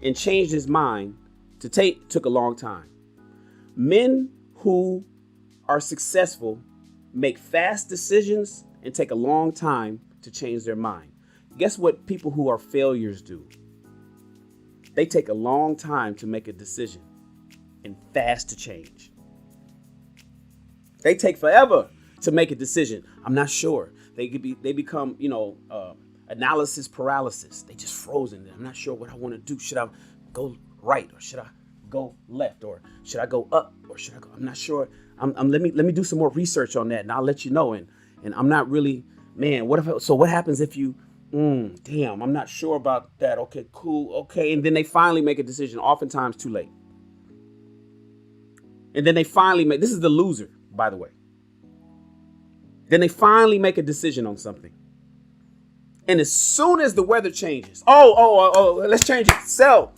and changed his mind took a long time. Men who are successful make fast decisions and take a long time to change their mind. Guess what people who are failures do? They take a long time to make a decision and fast to change. They take forever to make a decision. I'm not sure. They become, analysis paralysis. They just frozen. I'm not sure what I want to do. Should I go right, or should I go left, or should I go up, or should I go? I'm not sure. Let me do some more research on that, and I'll let you know. And I'm not really. man, what happens if you, damn, I'm not sure about that. Okay, cool. Okay. And then they finally make a decision, oftentimes too late. And then they finally this is the loser, by the way. Then they finally make a decision on something. And as soon as the weather changes, let's change it. Sell.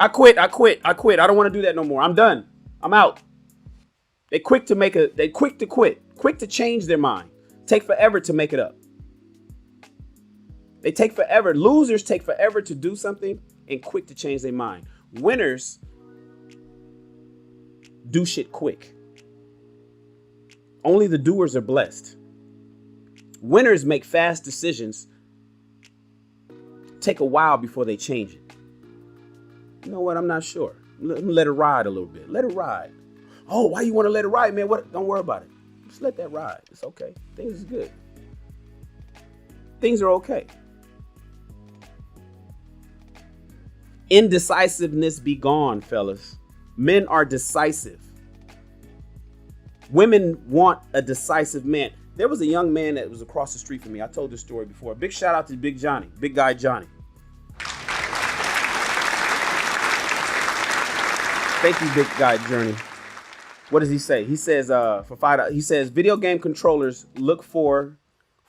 I quit. I don't want to do that no more. I'm done. I'm out. They quick to quit, quick to change their mind. Take forever to make it up. They take forever. Losers take forever to do something and quick to change their mind. Winners do shit quick. Only the doers are blessed. Winners make fast decisions, take a while before they change it. You know what? I'm not sure. Let it ride a little bit. Let it ride. Oh, why you want to let it ride, man? What? Don't worry about it. Just let that ride. It's okay. Things is good. Things are okay. Indecisiveness be gone, fellas. Men are decisive. Women want a decisive man. There was a young man that was across the street from me. I told this story before. Big shout out to Big Guy Johnny. Thank you, Big Guy Journey. What does he say? He says for $5. He says video game controllers look for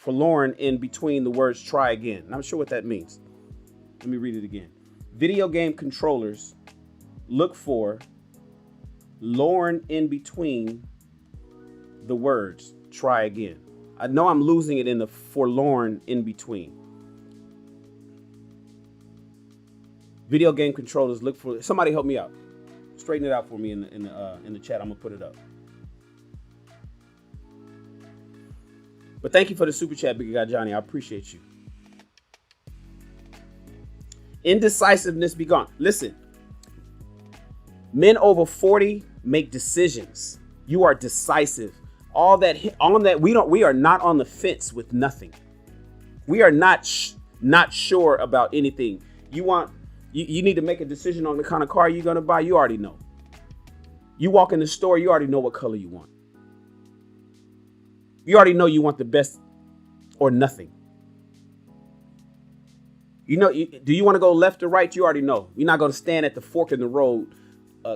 Lauren in between the words try again. And I'm not sure what that means. Let me read it again. Video game controllers look for Lauren in between the words try again. I know I'm losing it in the forlorn in between. Video game controllers look for. Somebody help me out. Straighten it out for me in the chat. I'm gonna put it up. But thank you for the super chat, Big Guy Johnny. I appreciate you. Indecisiveness be gone. Listen, men over 40 make decisions. You are decisive. All that we are not on the fence with nothing. We are not sure about anything. You need to make a decision on the kind of car you're going to buy. You already know. You walk in the store, you already know what color you want. You already know you want the best or nothing. You know, do you want to go left or right? You already know. You're not going to stand at the fork in the road,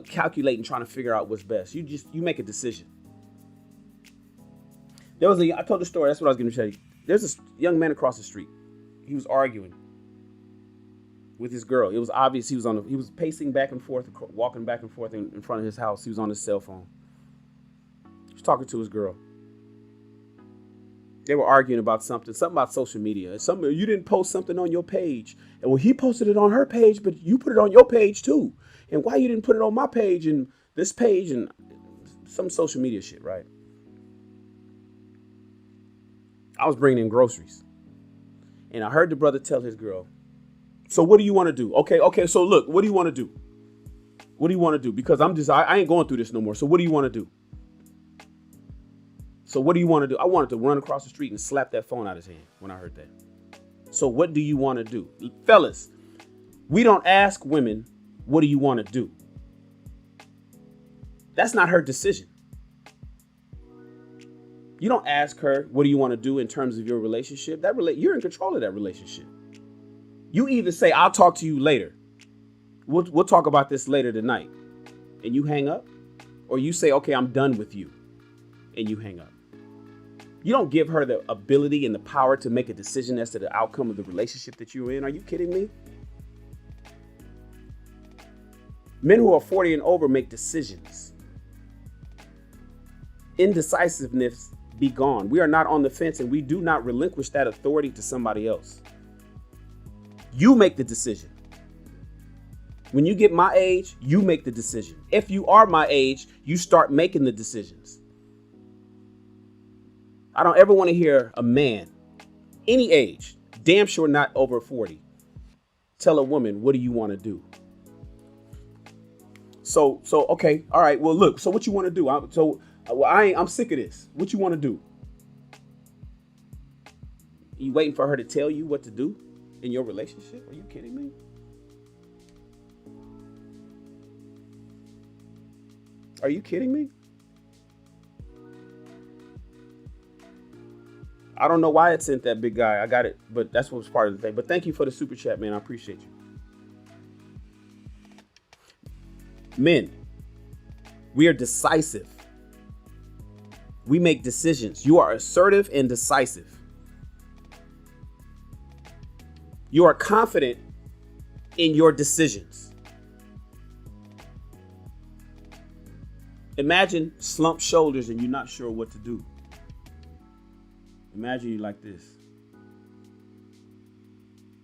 calculating, trying to figure out what's best. You make a decision. I told the story. That's what I was going to tell you. There's this young man across the street. He was arguing with his girl. It was obvious he was pacing back and forth, walking back and forth in front of his house. He was on his cell phone. He was talking to his girl. They were arguing about something about social media. You didn't post something on your page. And well, he posted it on her page, but you put it on your page too. And why you didn't put it on my page and this page and some social media shit, right? I was bringing in groceries. And I heard the brother tell his girl, so what do you want to do? Okay, so look, what do you want to do? What do you want to do? Because I ain't going through this no more. So what do you want to do? So what do you want to do? I wanted to run across the street and slap that phone out of his hand when I heard that. So what do you want to do? Fellas, we don't ask women, what do you want to do? That's not her decision. You don't ask her, what do you want to do in terms of your relationship? You're in control of that relationship. You either say, I'll talk to you later. We'll talk about this later tonight. And you hang up. Or you say, okay, I'm done with you. And you hang up. You don't give her the ability and the power to make a decision as to the outcome of the relationship that you're in. Are you kidding me? Men who are 40 and over make decisions. Indecisiveness be gone. We are not on the fence, and we do not relinquish that authority to somebody else. You make the decision. When you get my age, you make the decision. If you are my age, you start making the decisions. I don't ever want to hear a man, any age, damn sure not over 40, tell a woman, what do you want to do? So okay, all right, well, look, so what you want to do? I'm sick of this. What you want to do? You waiting for her to tell you what to do in your relationship? Are you kidding me? Are you kidding me? I don't know why it sent that big guy. I got it, but that's what was part of the thing. But thank you for the super chat, man. I appreciate you. Men, we are decisive. We make decisions. You are assertive and decisive. You are confident in your decisions. Imagine slumped shoulders and you're not sure what to do. Imagine you like this.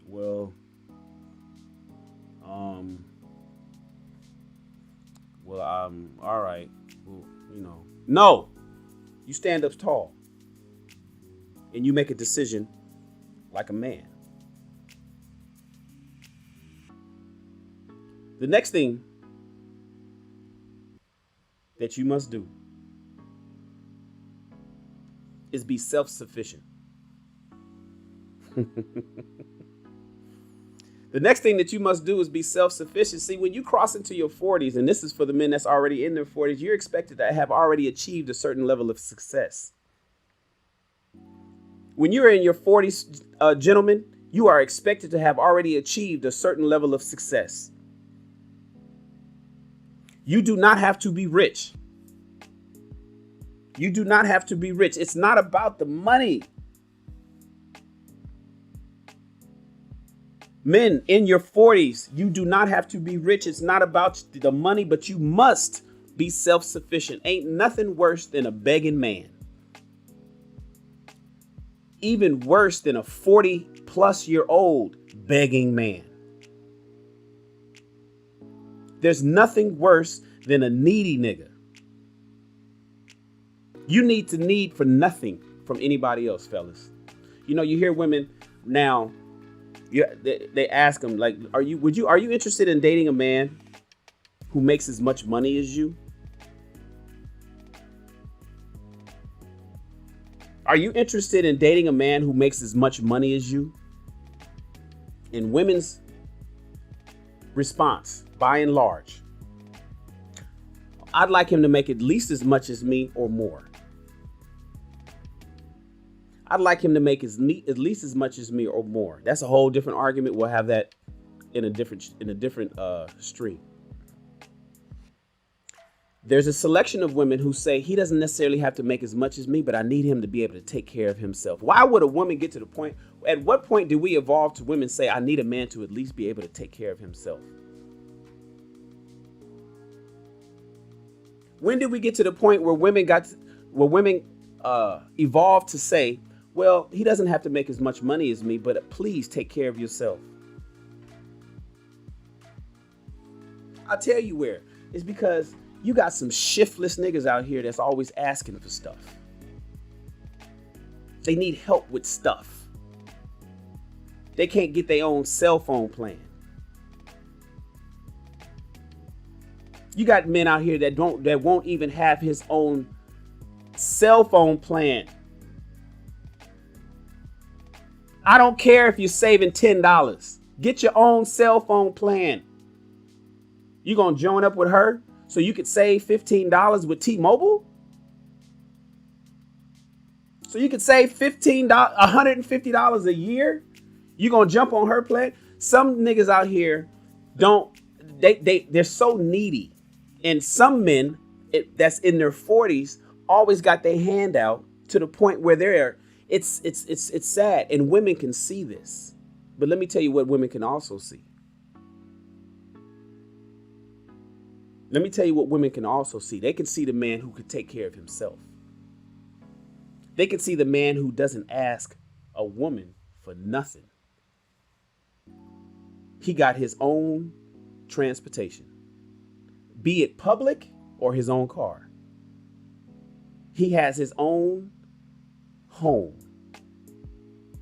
Well, all right. Well, no, you stand up tall and you make a decision like a man. The next thing that you must do is be self-sufficient. The next thing that you must do is be self-sufficient. See, when you cross into your 40s, and this is for the men that's already in their 40s, you're expected to have already achieved a certain level of success. When you're in your 40s, gentlemen, you are expected to have already achieved a certain level of success. You do not have to be rich. You do not have to be rich. It's not about the money. Men in your 40s, you do not have to be rich. It's not about the money, but you must be self-sufficient. Ain't nothing worse than a begging man. Even worse than a 40-plus-year-old begging man. There's nothing worse than a needy nigga. You need to need for nothing from anybody else, fellas. You hear women now. They ask them, like, are you interested in dating a man who makes as much money as you? Are you interested in dating a man who makes as much money as you? And women's response, by and large, I'd like him to make at least as much as me or more. I'd like him to make at least as much as me or more. That's a whole different argument. We'll have that in a different stream. There's a selection of women who say he doesn't necessarily have to make as much as me, but I need him to be able to take care of himself. Why would a woman get to the point? At what point do we evolve to women say, I need a man to at least be able to take care of himself? When did we get to the point where women evolved to say, well, he doesn't have to make as much money as me, but please take care of yourself? I'll tell you where. It's because you got some shiftless niggas out here that's always asking for stuff. They need help with stuff. They can't get their own cell phone plan. You got men out here that won't even have his own cell phone plan. I don't care if you're saving $10. Get your own cell phone plan. You gonna join up with her so you could save $15 with T-Mobile? So you could save $150 a year? You gonna jump on her plan? Some niggas out here they're so needy. And some men that's in their 40s always got their hand out to the point where it's sad, and women can see this. But let me tell you what women can also see. Let me tell you what women can also see. They can see the man who could take care of himself. They can see the man who doesn't ask a woman for nothing. He got his own transportation, be it public or his own car. He has his own home,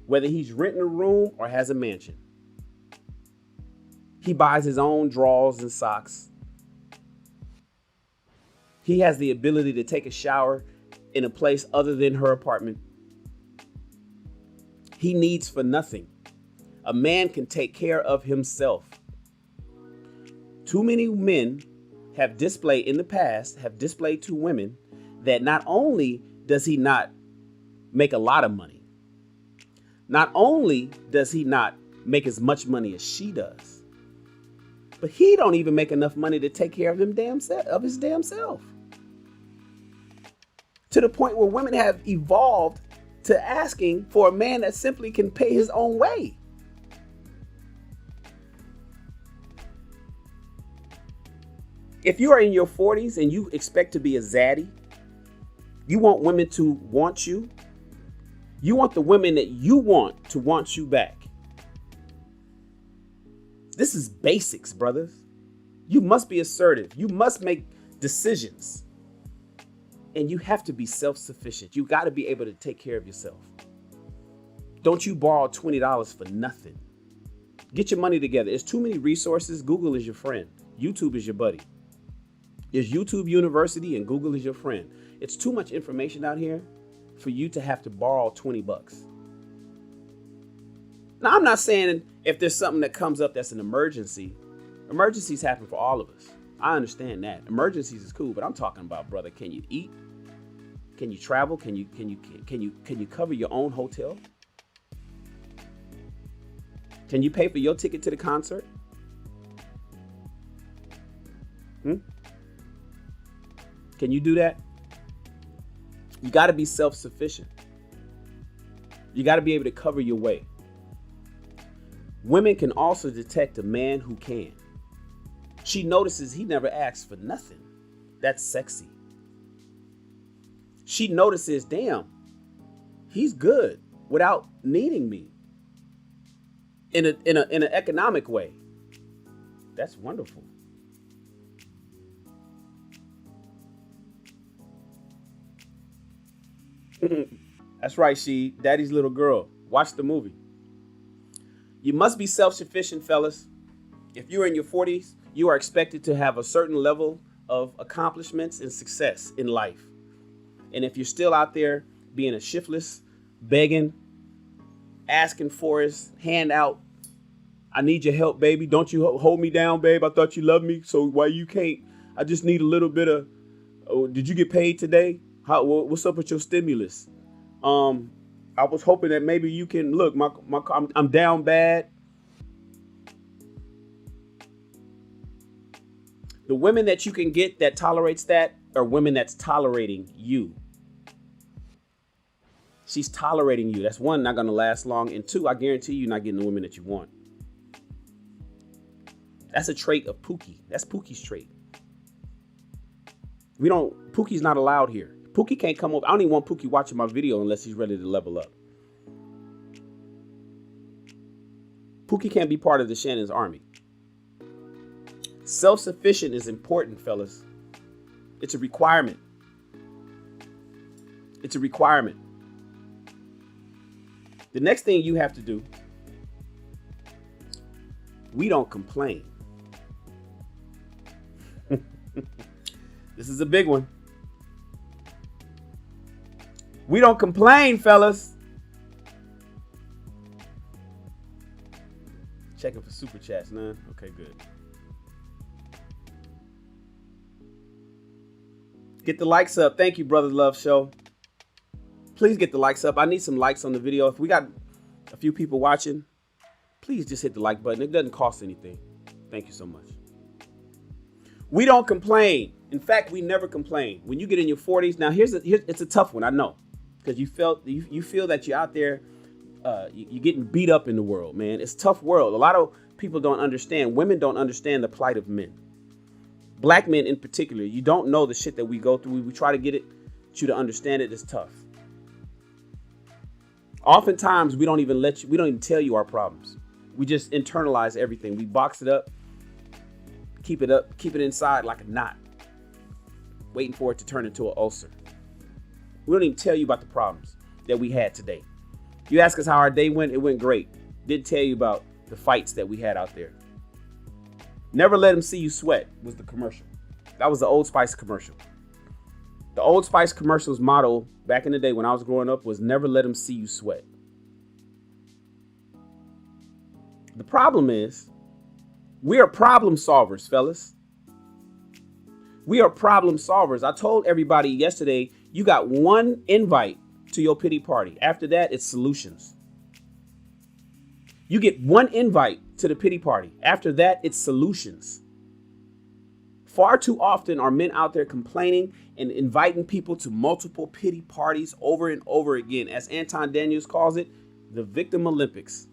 whether he's renting a room or has a mansion. He buys his own drawers and socks. He has the ability to take a shower in a place other than her apartment. He needs for nothing. A man can take care of himself. Too many men have displayed to women that not only does he not make a lot of money, Not only does he not make as much money as she does, but he don't even make enough money to take care of his damn self. To the point where women have evolved to asking for a man that simply can pay his own way. If you are in your 40s and you expect to be a zaddy, you want women to want you. You want the women that you want to want you back. This is basics, brothers. You must be assertive. You must make decisions. And you have to be self-sufficient. You got to be able to take care of yourself. Don't you borrow $20 for nothing. Get your money together. There's too many resources. Google is your friend. YouTube is your buddy. There's YouTube University and Google is your friend. It's too much information out here for you to have to borrow $20. Now, I'm not saying if there's something that comes up that's an emergency. Emergencies happen for all of us. I understand that. Emergencies is cool, but I'm talking about, brother, can you eat? Can you travel? Can you cover your own hotel? Can you pay for your ticket to the concert? Can you do that? You got to be self-sufficient. You got to be able to cover your way. Women can also detect a man who can. She notices he never asks for nothing. That's sexy. She notices, damn, he's good without needing me in an economic way. That's wonderful. That's right, she, daddy's little girl. Watch the movie. You must be self-sufficient, fellas. If you're in your 40s, you are expected to have a certain level of accomplishments and success in life. And if you're still out there being a shiftless, begging, asking for his hand out, I need your help, baby. Don't you hold me down, babe. I thought you loved me. So why you can't? I just need a little bit of, oh, did you get paid today? What's up with your stimulus? I was hoping that maybe you can look, I'm down bad. The women that you can get that tolerates that are women that's tolerating you. She's tolerating you. That's one, not going to last long. And two, I guarantee you're not getting the women that you want. That's a trait of Pookie. That's Pookie's trait. Pookie's not allowed here. Pookie can't come over. I don't even want Pookie watching my video unless he's ready to level up. Pookie can't be part of the Shannon's army. Self-sufficient is important, fellas. It's a requirement. It's a requirement. The next thing you have to do, we don't complain. This is a big one. We don't complain, fellas. Checking for super chats, man. Okay, good. Get the likes up. Thank you, Brother Love Show. Please get the likes up. I need some likes on the video. If we got a few people watching, please just hit the like button. It doesn't cost anything. Thank you so much. We don't complain. In fact, we never complain. When you get in your 40s, now it's a tough one, I know, because you feel that you're out there, you're getting beat up in the world, man. It's a tough world. A lot of people don't understand. Women don't understand the plight of men. Black men in particular, you don't know the shit that we go through. We try to get you to understand it. It's tough. Oftentimes, we don't even tell you our problems. We just internalize everything. We box it up, keep it inside like a knot, waiting for it to turn into an ulcer. We don't even tell you about the problems that we had today. You ask us how our day went, it went great. Didn't tell you about the fights that we had out there. Never let them see you sweat was the commercial. That was the Old Spice commercial. The Old Spice commercial's motto back in the day when I was growing up was never let them see you sweat. The problem is we are problem solvers, fellas. We are problem solvers. I told everybody yesterday, you got one invite to your pity party. After that, it's solutions. You get one invite to the pity party. After that, it's solutions. Far too often are men out there complaining and inviting people to multiple pity parties over and over again. As Anton Daniels calls it, the victim Olympics.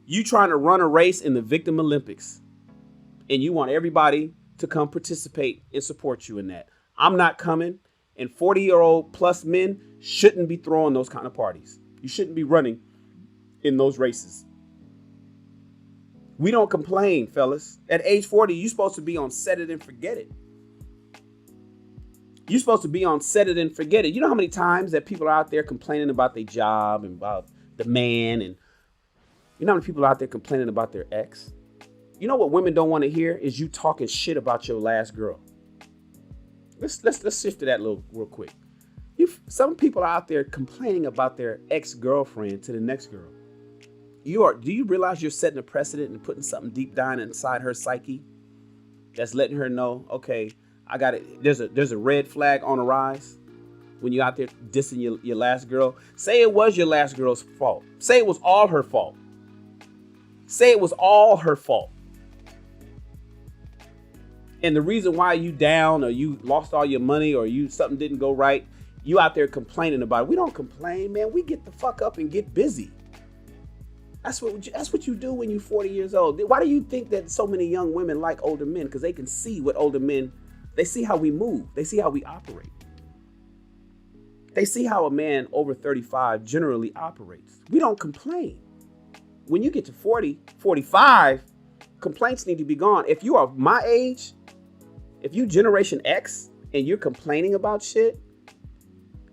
You trying to run a race in the victim Olympics, and you want everybody to come participate and support you in that. I'm not coming, and 40-year-old plus men shouldn't be throwing those kind of parties. You shouldn't be running in those races. We don't complain, fellas. At age 40, you're supposed to be on set it and forget it. You're supposed to be on set it and forget it. You know how many times that people are out there complaining about their job and about the man, and you know how many people are out there complaining about their ex? You know what women don't want to hear is you talking shit about your last girl. Let's shift to that real quick. Some people are out there complaining about their ex-girlfriend to the next girl. Do you realize you're setting a precedent and putting something deep down inside her psyche that's letting her know, okay, I got it. There's a red flag on the rise when you're out there dissing your last girl. Say it was your last girl's fault. Say it was all her fault. Say it was all her fault. And the reason why you down, or you lost all your money, or something didn't go right, you out there complaining about it. We don't complain, man. We get the fuck up and get busy. That's what you do when you're 40 years old. Why do you think that so many young women like older men? Because they can see what older men, they see how we move. They see how we operate. They see how a man over 35 generally operates. We don't complain. When you get to 40, 45, complaints need to be gone. If you are my age, if you Generation X and you're complaining about shit,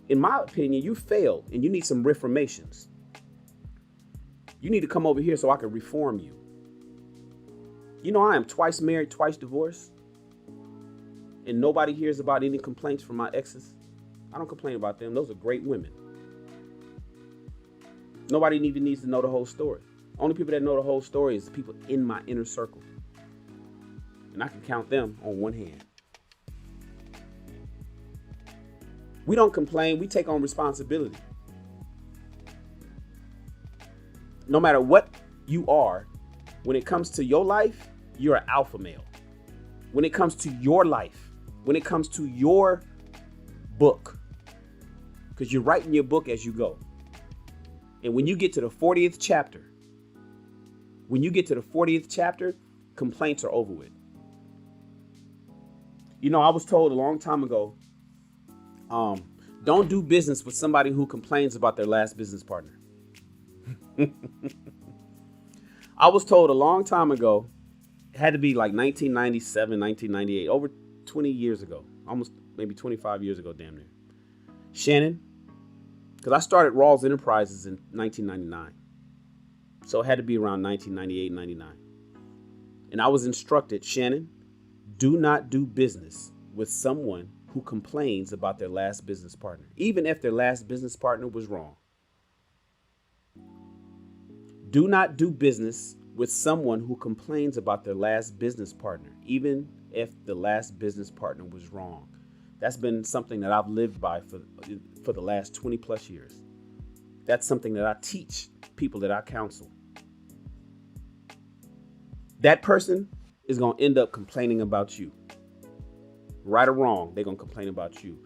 in my opinion, you failed and you need some reformations. You need to come over here so I can reform you. You know, I am twice married, twice divorced. And nobody hears about any complaints from my exes. I don't complain about them. Those are great women. Nobody even needs to know the whole story. Only people that know the whole story is the people in my inner circle. And I can count them on one hand. We don't complain. We take on responsibility. No matter what you are, when it comes to your life, you're an alpha male. When it comes to your life, when it comes to your book, because you're writing your book as you go. And when you get to the 40th chapter, complaints are over with. You know, I was told a long time ago, don't do business with somebody who complains about their last business partner. I was told a long time ago, it had to be like 1997, 1998, over 20 years ago, almost maybe 25 years ago, damn near. Shannon, because I started Rawls Enterprises in 1999. So it had to be around 1998, 99. And I was instructed, Shannon, do not do business with someone who complains about their last business partner, even if their last business partner was wrong. Do not do business with someone who complains about their last business partner, even if the last business partner was wrong. That's been something that I've lived by for the last 20 plus years. That's something that I teach people that I counsel. That person is going to end up complaining about you. Right or wrong, they're going to complain about you.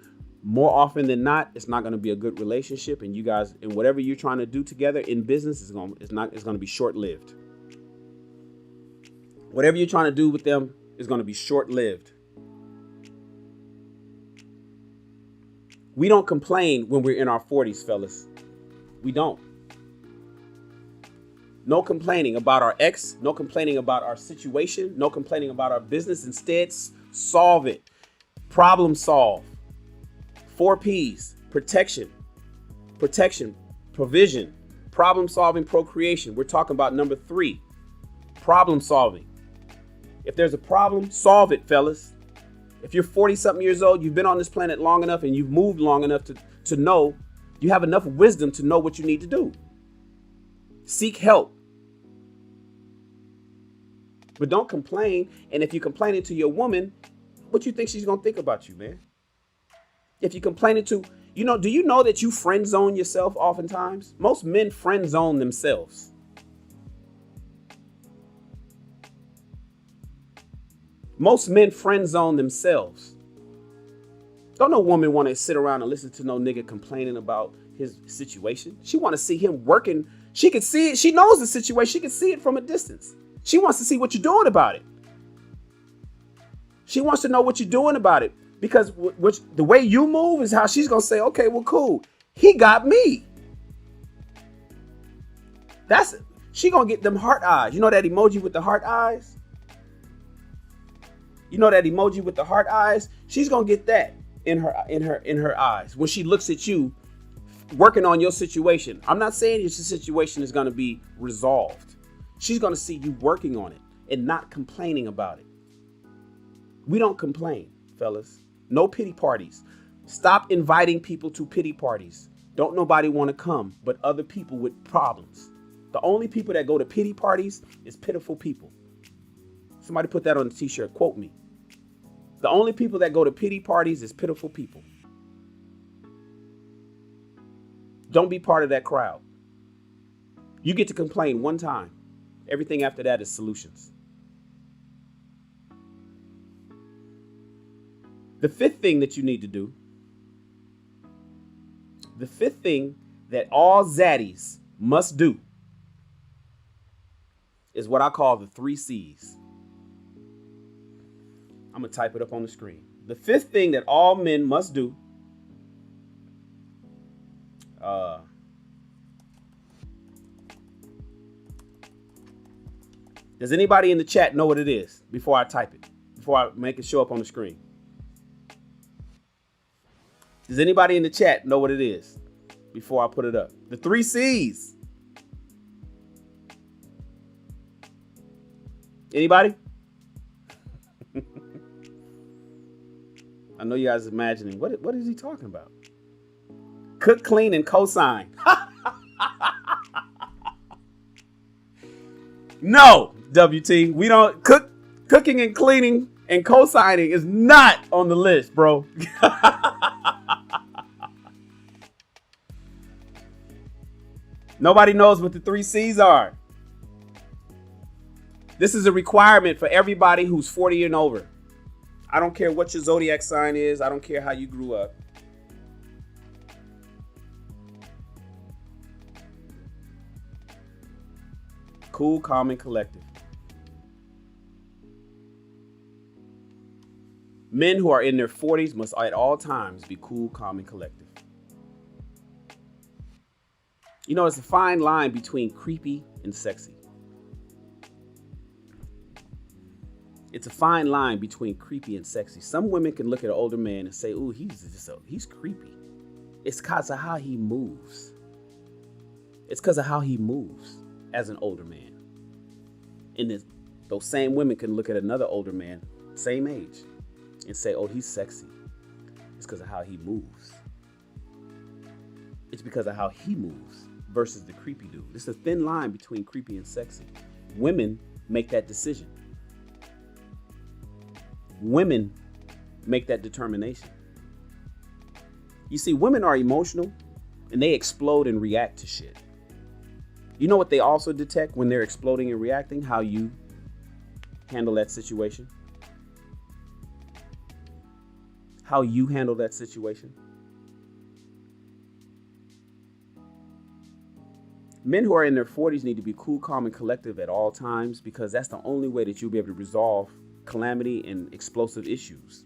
More often than not, it's not going to be a good relationship, and you guys, and whatever you're trying to do together in business is going to be short-lived. Whatever you're trying to do with them is going to be short-lived. We don't complain when we're in our 40s, fellas. We don't. No complaining about our ex, no complaining about our situation, no complaining about our business. Instead, solve it. Problem solve. 4 P's: protection, provision, problem solving, procreation. We're talking about number 3, problem solving. If there's a problem, solve it, fellas. If you're 40 something years old, you've been on this planet long enough and you've moved long enough to know, you have enough wisdom to know what you need to do. Seek help. But don't complain. And if you're complaining to your woman, what you think she's going to think about you, man? If you're complaining to, do you know that you friend zone yourself oftentimes? Most men friend zone themselves. Most men friend zone themselves. Don't no woman want to sit around and listen to no nigga complaining about his situation. She want to see him working. She can see it. She knows the situation. She can see it from a distance. She wants to see what you're doing about it. She wants to know what you're doing about it, because the way you move is how she's going to say, okay, well, cool. He got me. She going to get them heart eyes. You know that emoji with the heart eyes? You know that emoji with the heart eyes? She's going to get that in her eyes when she looks at you working on your situation. I'm not saying your situation is going to be resolved. She's going to see you working on it and not complaining about it. We don't complain, fellas. No pity parties. Stop inviting people to pity parties. Don't nobody want to come but other people with problems. The only people that go to pity parties is pitiful people. Somebody put that on the t-shirt. Quote me. The only people that go to pity parties is pitiful people. Don't be part of that crowd. You get to complain one time. Everything after that is solutions. The fifth thing that you need to do, the fifth thing that all zaddies must do, is what I call the 3 C's. I'm going to type it up on the screen. The fifth thing that all men must do. Does anybody in the chat know what it is before I type it? Before I make it show up on the screen? Does anybody in the chat know what it is before I put it up? The 3 C's. Anybody? I know you guys are imagining, what is he talking about? Cook, clean, and cosign. No, WT, we don't cooking and cleaning and cosigning is not on the list, bro. Nobody knows what the 3 C's are. This is a requirement for everybody who's 40 and over. I don't care what your zodiac sign is. I don't care how you grew up. Cool, calm, and collective. Men who are in their 40s must at all times be cool, calm, and collective. You know, it's a fine line between creepy and sexy. It's a fine line between creepy and sexy. Some women can look at an older man and say, ooh, he's creepy. It's because of how he moves. It's because of how he moves as an older man. And those same women can look at another older man, same age, and say, oh, he's sexy. It's because of how he moves. It's because of how he moves versus the creepy dude. It's a thin line between creepy and sexy. Women make that decision. Women make that determination. You see, women are emotional and they explode and react to shit. You know what they also detect when they're exploding and reacting? How you handle that situation. How you handle that situation. Men who are in their 40s need to be cool, calm, and collective at all times, because that's the only way that you'll be able to resolve calamity and explosive issues.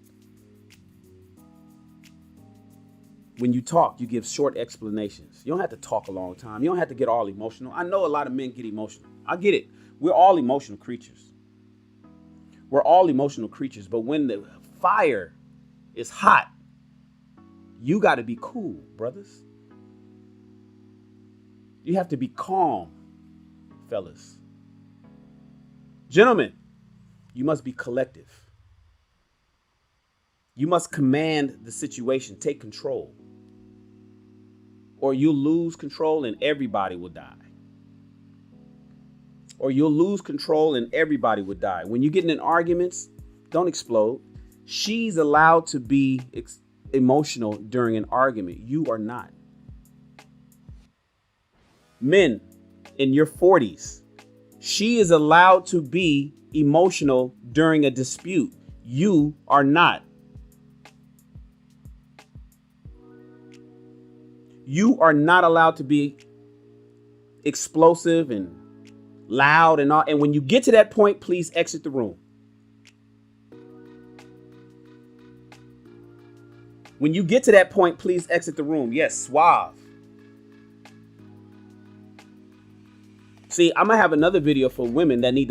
When you talk, you give short explanations. You don't have to talk a long time. You don't have to get all emotional. I know a lot of men get emotional. I get it. We're all emotional creatures. We're all emotional creatures. But when the fire is hot, you got to be cool, brothers. You have to be calm, fellas. Gentlemen, you must be collective. You must command the situation, take control. Or you'll lose control and everybody will die. Or you'll lose control and everybody will die. When you get in arguments, don't explode. She's allowed to be emotional during an argument. You are not. Men in your 40s, she is allowed to be emotional during a dispute. You are not. You are not allowed to be explosive and loud and all. And when you get to that point, please exit the room. When you get to that point, please exit the room. Yes, suave. See, I'm gonna have another video for women that need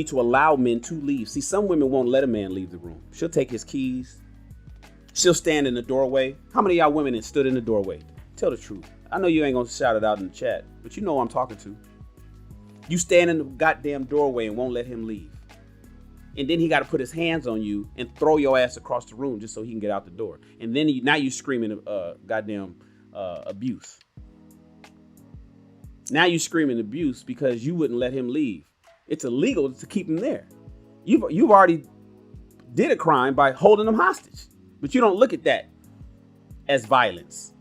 to allow men to leave. See, some women won't let a man leave the room. She'll take his keys. She'll stand in the doorway. How many of y'all women that stood in the doorway? Tell the truth. I know you ain't gonna shout it out in the chat, but you know who I'm talking to. You stand in the goddamn doorway and won't let him leave. And then he got to put his hands on you and throw your ass across the room just so he can get out the door. And then now you screaming goddamn abuse. Now you screaming abuse because you wouldn't let him leave. It's illegal to keep him there. You've already did a crime by holding him hostage. But you don't look at that as violence.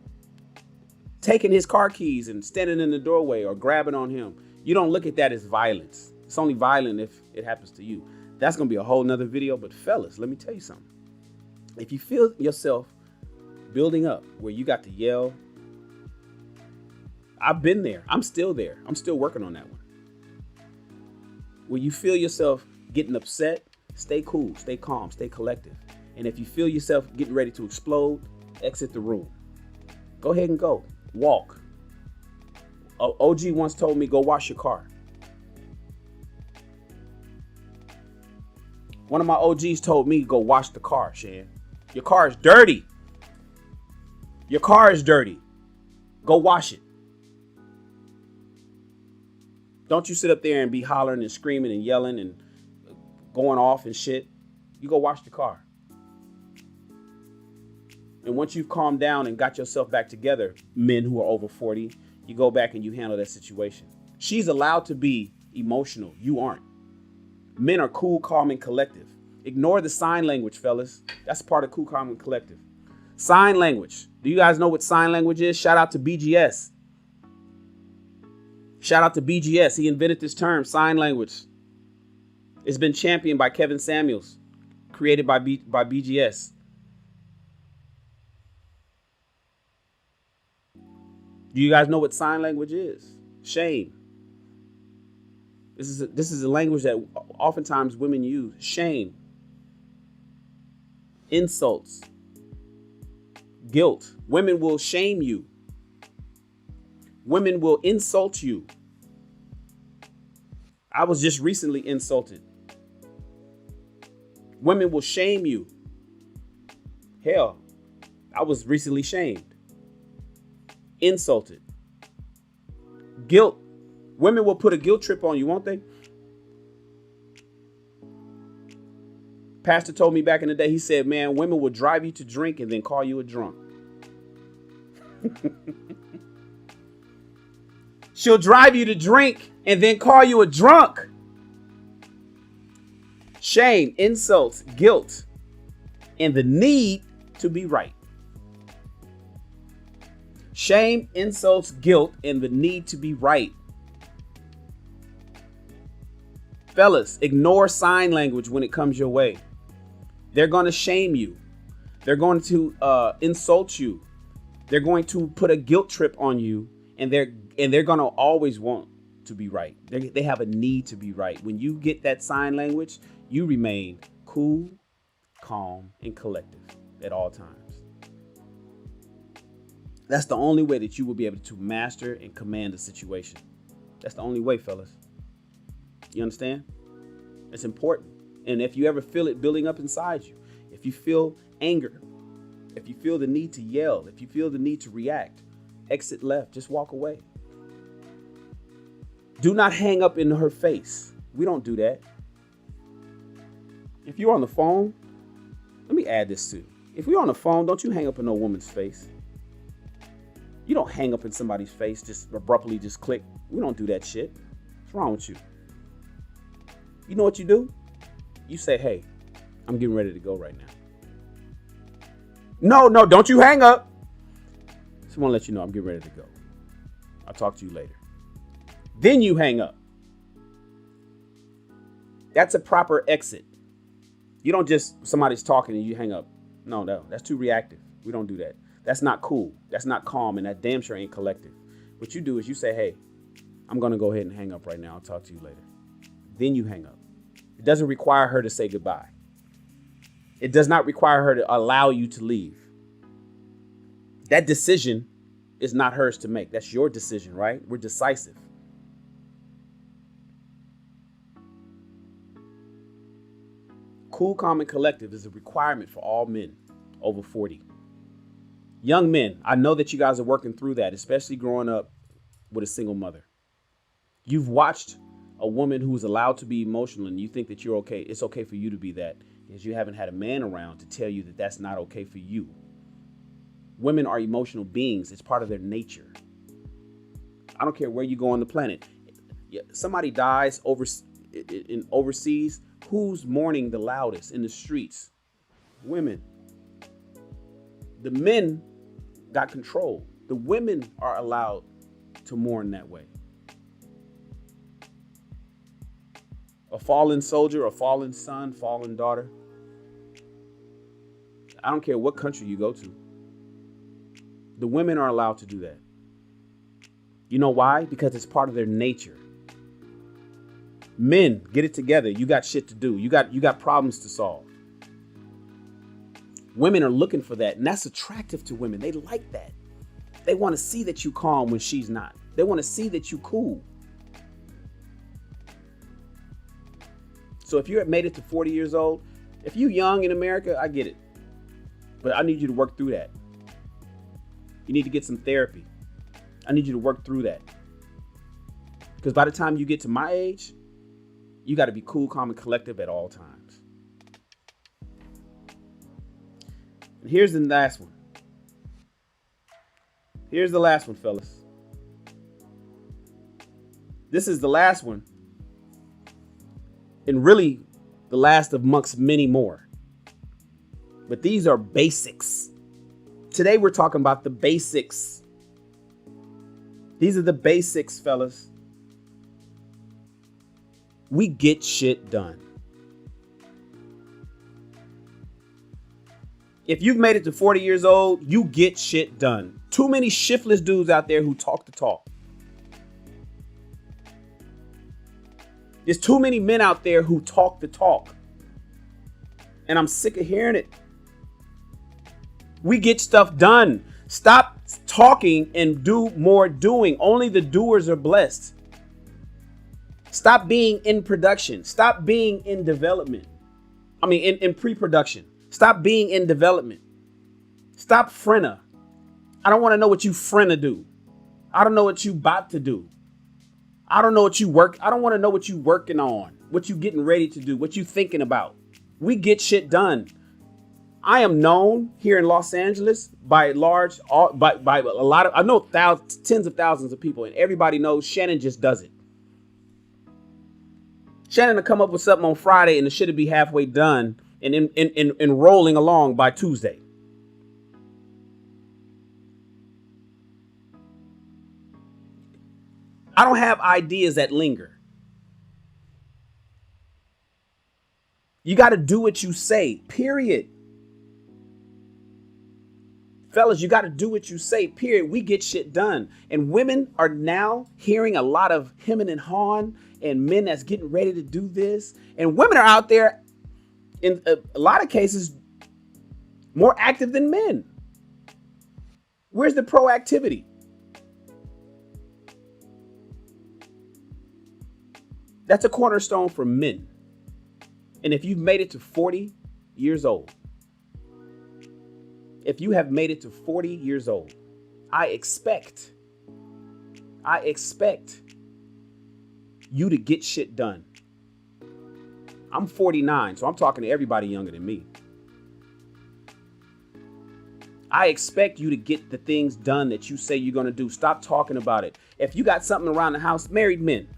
Taking his car keys and standing in the doorway or grabbing on him. You don't look at that as violence. It's only violent if it happens to you. That's going to be a whole nother video. But fellas, let me tell you something. If you feel yourself building up where you got to yell, I've been there. I'm still there. I'm still working on that one. When you feel yourself getting upset, stay cool, stay calm, stay collective. And if you feel yourself getting ready to explode, exit the room. Go ahead and go. Walk. OG once told me, go wash your car. One of my OGs told me, go wash the car, Shan. Your car is dirty. Your car is dirty. Go wash it. Don't you sit up there and be hollering and screaming and yelling and going off and shit. You go wash the car. And once you've calmed down and got yourself back together, men who are over 40, you go back and you handle that situation. She's allowed to be emotional. You aren't. Men are cool, calm, and collective. Ignore the sign language, fellas. That's part of cool, calm, and collective. Sign language. Do you guys know what sign language is? Shout out to BGS. Shout out to BGS. He invented this term, sign language. It's been championed by Kevin Samuels, created by BGS. Do you guys know what sign language is? Shame. This is a language that oftentimes women use. Shame. Insults. Guilt. Women will shame you. Women will insult you. I was just recently insulted. Women will shame you. Hell, I was recently shamed. Insulted. Guilt. Women will put a guilt trip on you, won't they? Pastor told me back in the day, he said, man, women will drive you to drink and then call you a drunk. She'll drive you to drink and then call you a drunk. Shame, insults, guilt, and the need to be right. Shame, insults, guilt, and the need to be right. Fellas, ignore sign language when it comes your way. They're going to shame you. They're going to insult you. They're going to put a guilt trip on you, and they're going to always want to be right. They have a need to be right. When you get that sign language, you remain cool, calm, and collective at all times. That's the only way that you will be able to master and command the situation. That's the only way, fellas. You understand? It's important. And if you ever feel it building up inside you, if you feel anger, if you feel the need to yell, if you feel the need to react, exit left, just walk away. Do not hang up in her face. We don't do that. If you're on the phone, let me add this too. If you're on the phone, don't you hang up in no woman's face. You don't hang up in somebody's face, just abruptly just click. We don't do that shit. What's wrong with you? You know what you do? You say, hey, I'm getting ready to go right now. No, don't you hang up. Just want to let you know I'm getting ready to go. I'll talk to you later. Then you hang up. That's a proper exit. You don't just, somebody's talking and you hang up. No, that's too reactive. We don't do that. That's not cool. That's not calm, and that damn sure ain't collective. What you do is you say, hey, I'm going to go ahead and hang up right now. I'll talk to you later. Then you hang up. It doesn't require her to say goodbye. It does not require her to allow you to leave. That decision is not hers to make. That's your decision, right? We're decisive. Cool, calm, and collective is a requirement for all men over 40. Young men, I know that you guys are working through that, especially growing up with a single mother. You've watched a woman who's allowed to be emotional and you think that you're okay. It's okay for you to be that because you haven't had a man around to tell you that that's not okay for you. Women are emotional beings. It's part of their nature. I don't care where you go on the planet. Somebody dies overseas. Who's mourning the loudest in the streets? Women. The men got control. The women are allowed to mourn that way. A fallen soldier, a fallen son, fallen daughter. I don't care what country you go to. The women are allowed to do that. You know why? Because it's part of their nature. Men, get it together. You got shit to do. You got problems to solve. Women are looking for that, and that's attractive to women. They like that. They want to see that you calm when she's not. They want to see that you cool. So if you're made it to 40 years old, if you're young in America, I get it. But I need you to work through that. You need to get some therapy. I need you to work through that. Because by the time you get to my age, you got to be cool, calm, and collective at all times. And here's the last one. Here's the last one, fellas. This is the last one. And really the last amongst many more. But these are basics. Today we're talking about the basics. These are the basics, fellas. We get shit done. If you've made it to 40 years old, you get shit done. Too many shiftless dudes out there who talk the talk. There's too many men out there who talk the talk. And I'm sick of hearing it. We get stuff done. Stop talking and do more doing. Only the doers are blessed. Stop being in production. Stop being in development. In pre-production. Stop being in development. Stop frenna. I don't want to know what you frenna do. I don't know what you about to do. I don't know what you work. I don't want to know what you working on, what you getting ready to do, what you thinking about. We get shit done. I am known here in Los Angeles by a lot of, I know tens of thousands of people, and everybody knows Shannon just does it. Shannon will come up with something on Friday and it should be halfway done and rolling along by Tuesday. I don't have ideas that linger. You got to do what you say, period. Fellas, you got to do what you say, period. We get shit done. And women are now hearing a lot of hemming and hawing and men that's getting ready to do this. And women are out there, in a lot of cases, more active than men. Where's the proactivity? That's a cornerstone for men. And if you've made it to 40 years old, if you have made it to 40 years old, I expect you to get shit done. I'm 49, so I'm talking to everybody younger than me. I expect you to get the things done that you say you're going to do. Stop talking about it. If you got something around the house, married men.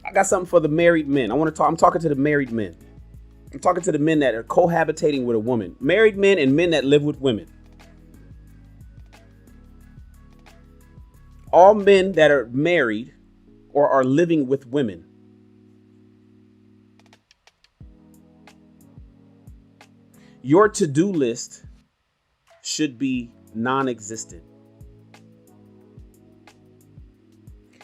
I got something for the married men. I'm talking to the married men. I'm talking to the men that are cohabitating with a woman. Married men and men that live with women. all men that are married or are living with women, your to-do list should be non-existent.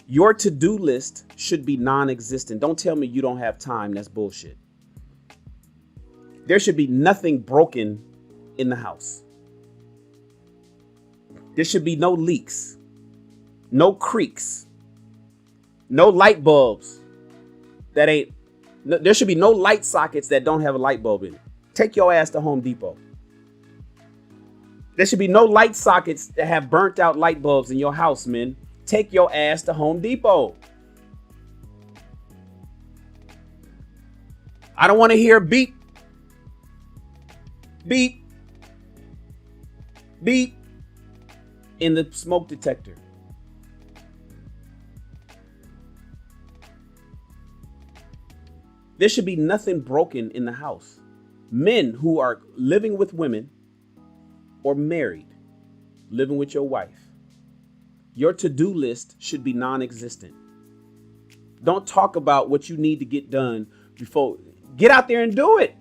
Your to-do list should be non-existent. Don't tell me you don't have time. That's bullshit. There should be nothing broken in the house. There should be no leaks, no creaks, no light bulbs that ain't, there should be no light sockets that don't have a light bulb in it. Take your ass to Home Depot. There should be no light sockets that have burnt out light bulbs in your house, men. Take your ass to Home Depot. I don't want to hear beep, beep, beep in the smoke detector. There should be nothing broken in the house. Men who are living with women or married, living with your wife, your to-do list should be non-existent. Don't talk about what you need to get done before. Get out there and do it.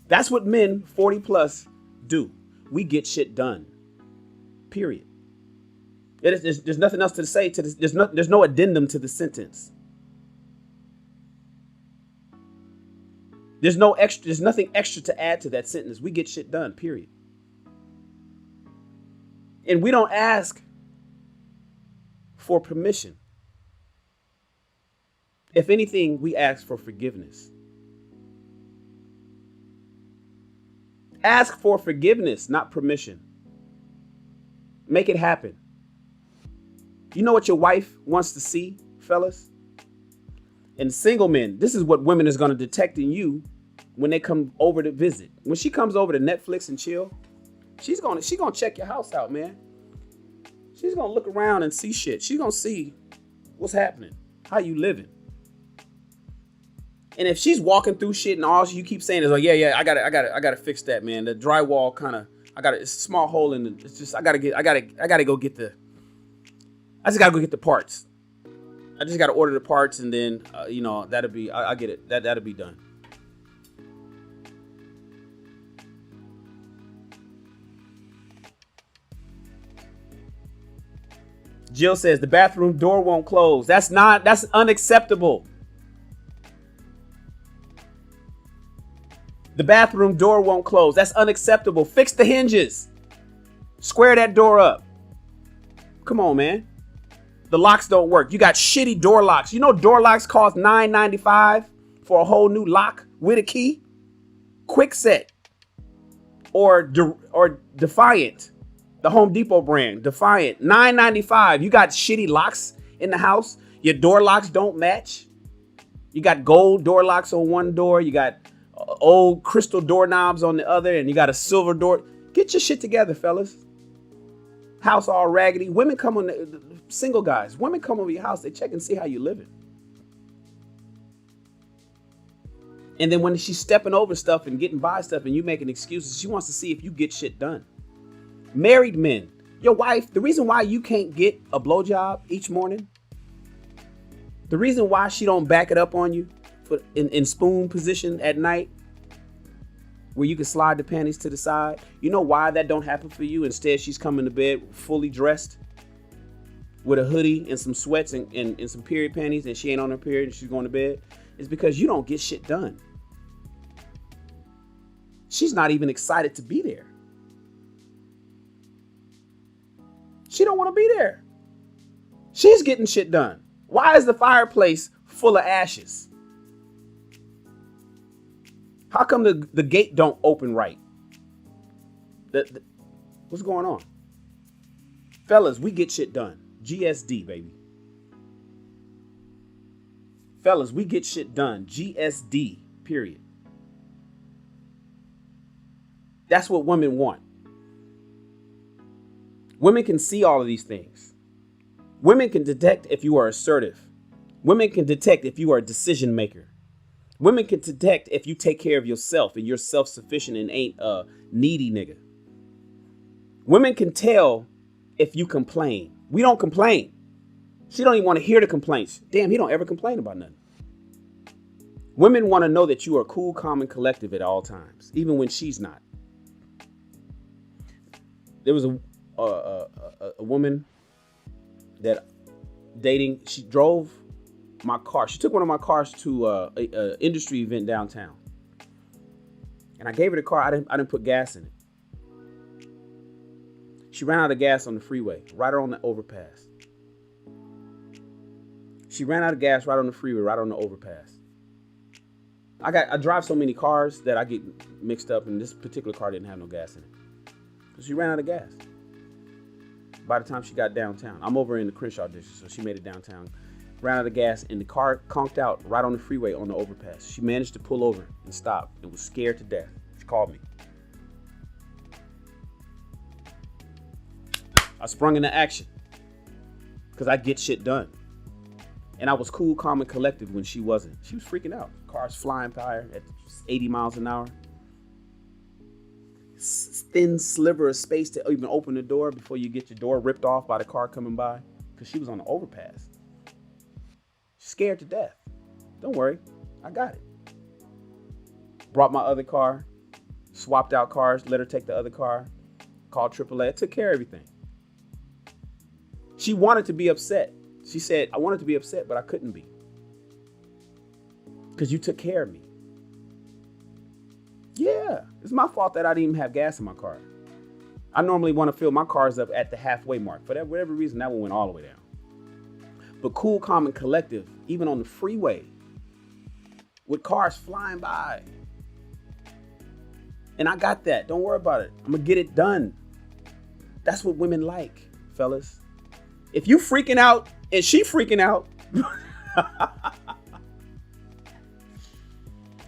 That's what men 40 plus do. We get shit done. Period. There's nothing else to say to this. There's no addendum to the sentence. There's nothing extra to add to that sentence. We get shit done, period. And we don't ask for permission. If anything, we ask for forgiveness. Ask for forgiveness, not permission. Make it happen. You know what your wife wants to see, fellas? And single men, this is what women is going to detect in you when they come over to visit. When she comes over to Netflix and chill, she's gonna check your house out, man. She's gonna look around and see shit. She's gonna see what's happening, how you living. And if she's walking through shit and all you keep saying is, "Oh yeah, I gotta fix that, man. The drywall it's a small hole in it. It's just I just gotta go get the parts. I just gotta order the parts and then that'll be I get it. That'll be done." Jill says the bathroom door won't close. That's unacceptable. The bathroom door won't close. That's unacceptable. Fix the hinges. Square that door up. Come on, man. The locks don't work. You got shitty door locks. You know door locks cost $9.95 for a whole new lock with a key? Kwikset or Defiant. The Home Depot brand, Defiant, $9.95. You got shitty locks in the house. Your door locks don't match. You got gold door locks on one door. You got old crystal doorknobs on the other, and you got a silver door. Get your shit together, fellas. House all raggedy. Women come on, single guys. Women come over your house. They check and see how you living. And then when she's stepping over stuff and getting by stuff, and you making excuses, she wants to see if you get shit done. Married men, your wife, the reason why you can't get a blowjob each morning, the reason why she don't back it up on you in spoon position at night, where you can slide the panties to the side, you know why that don't happen for you? Instead, she's coming to bed fully dressed with a hoodie and some sweats and some period panties, and she ain't on her period and she's going to bed. It's because you don't get shit done. She's not even excited to be there. She don't want to be there. She's getting shit done. Why is the fireplace full of ashes? How come the gate don't open right? What's going on? Fellas, we get shit done. GSD, baby. Fellas, we get shit done. GSD, period. That's what women want. Women can see all of these things. Women can detect if you are assertive. Women can detect if you are a decision maker. Women can detect if you take care of yourself and you're self-sufficient and ain't a needy nigga. Women can tell if you complain. We don't complain. She don't even want to hear the complaints. Damn, he don't ever complain about nothing. Women want to know that you are cool, calm, and collective at all times, even when she's not. There was a woman that dating. She drove my car. She took one of my cars to a industry event downtown, and I gave her the car. I didn't put gas in it. She ran out of gas on the freeway, right on the overpass. She ran out of gas right on the freeway, right on the overpass. I drive so many cars that I get mixed up, and this particular car didn't have no gas in it. So she ran out of gas. By the time she got downtown, I'm over in the Crenshaw district, so she made it downtown. Ran out of gas, and the car conked out right on the freeway on the overpass. She managed to pull over and stop and was scared to death. She called me. I sprung into action because I get shit done. And I was cool, calm, and collected when she wasn't. She was freaking out. Cars flying by her at 80 miles an hour. Thin sliver of space to even open the door before you get your door ripped off by the car coming by. Because she was on the overpass. Scared to death. Don't worry. I got it. Brought my other car. Swapped out cars. Let her take the other car. Called AAA. Took care of everything. She wanted to be upset. She said, I wanted to be upset, but I couldn't be. Because you took care of me. Yeah, it's my fault that I didn't even have gas in my car. I normally want to fill my cars up at the halfway mark. For whatever reason, that one went all the way down. But cool, calm, and collective, even on the freeway, with cars flying by. And I got that. Don't worry about it. I'm going to get it done. That's what women like, fellas. If you freaking out and she freaking out,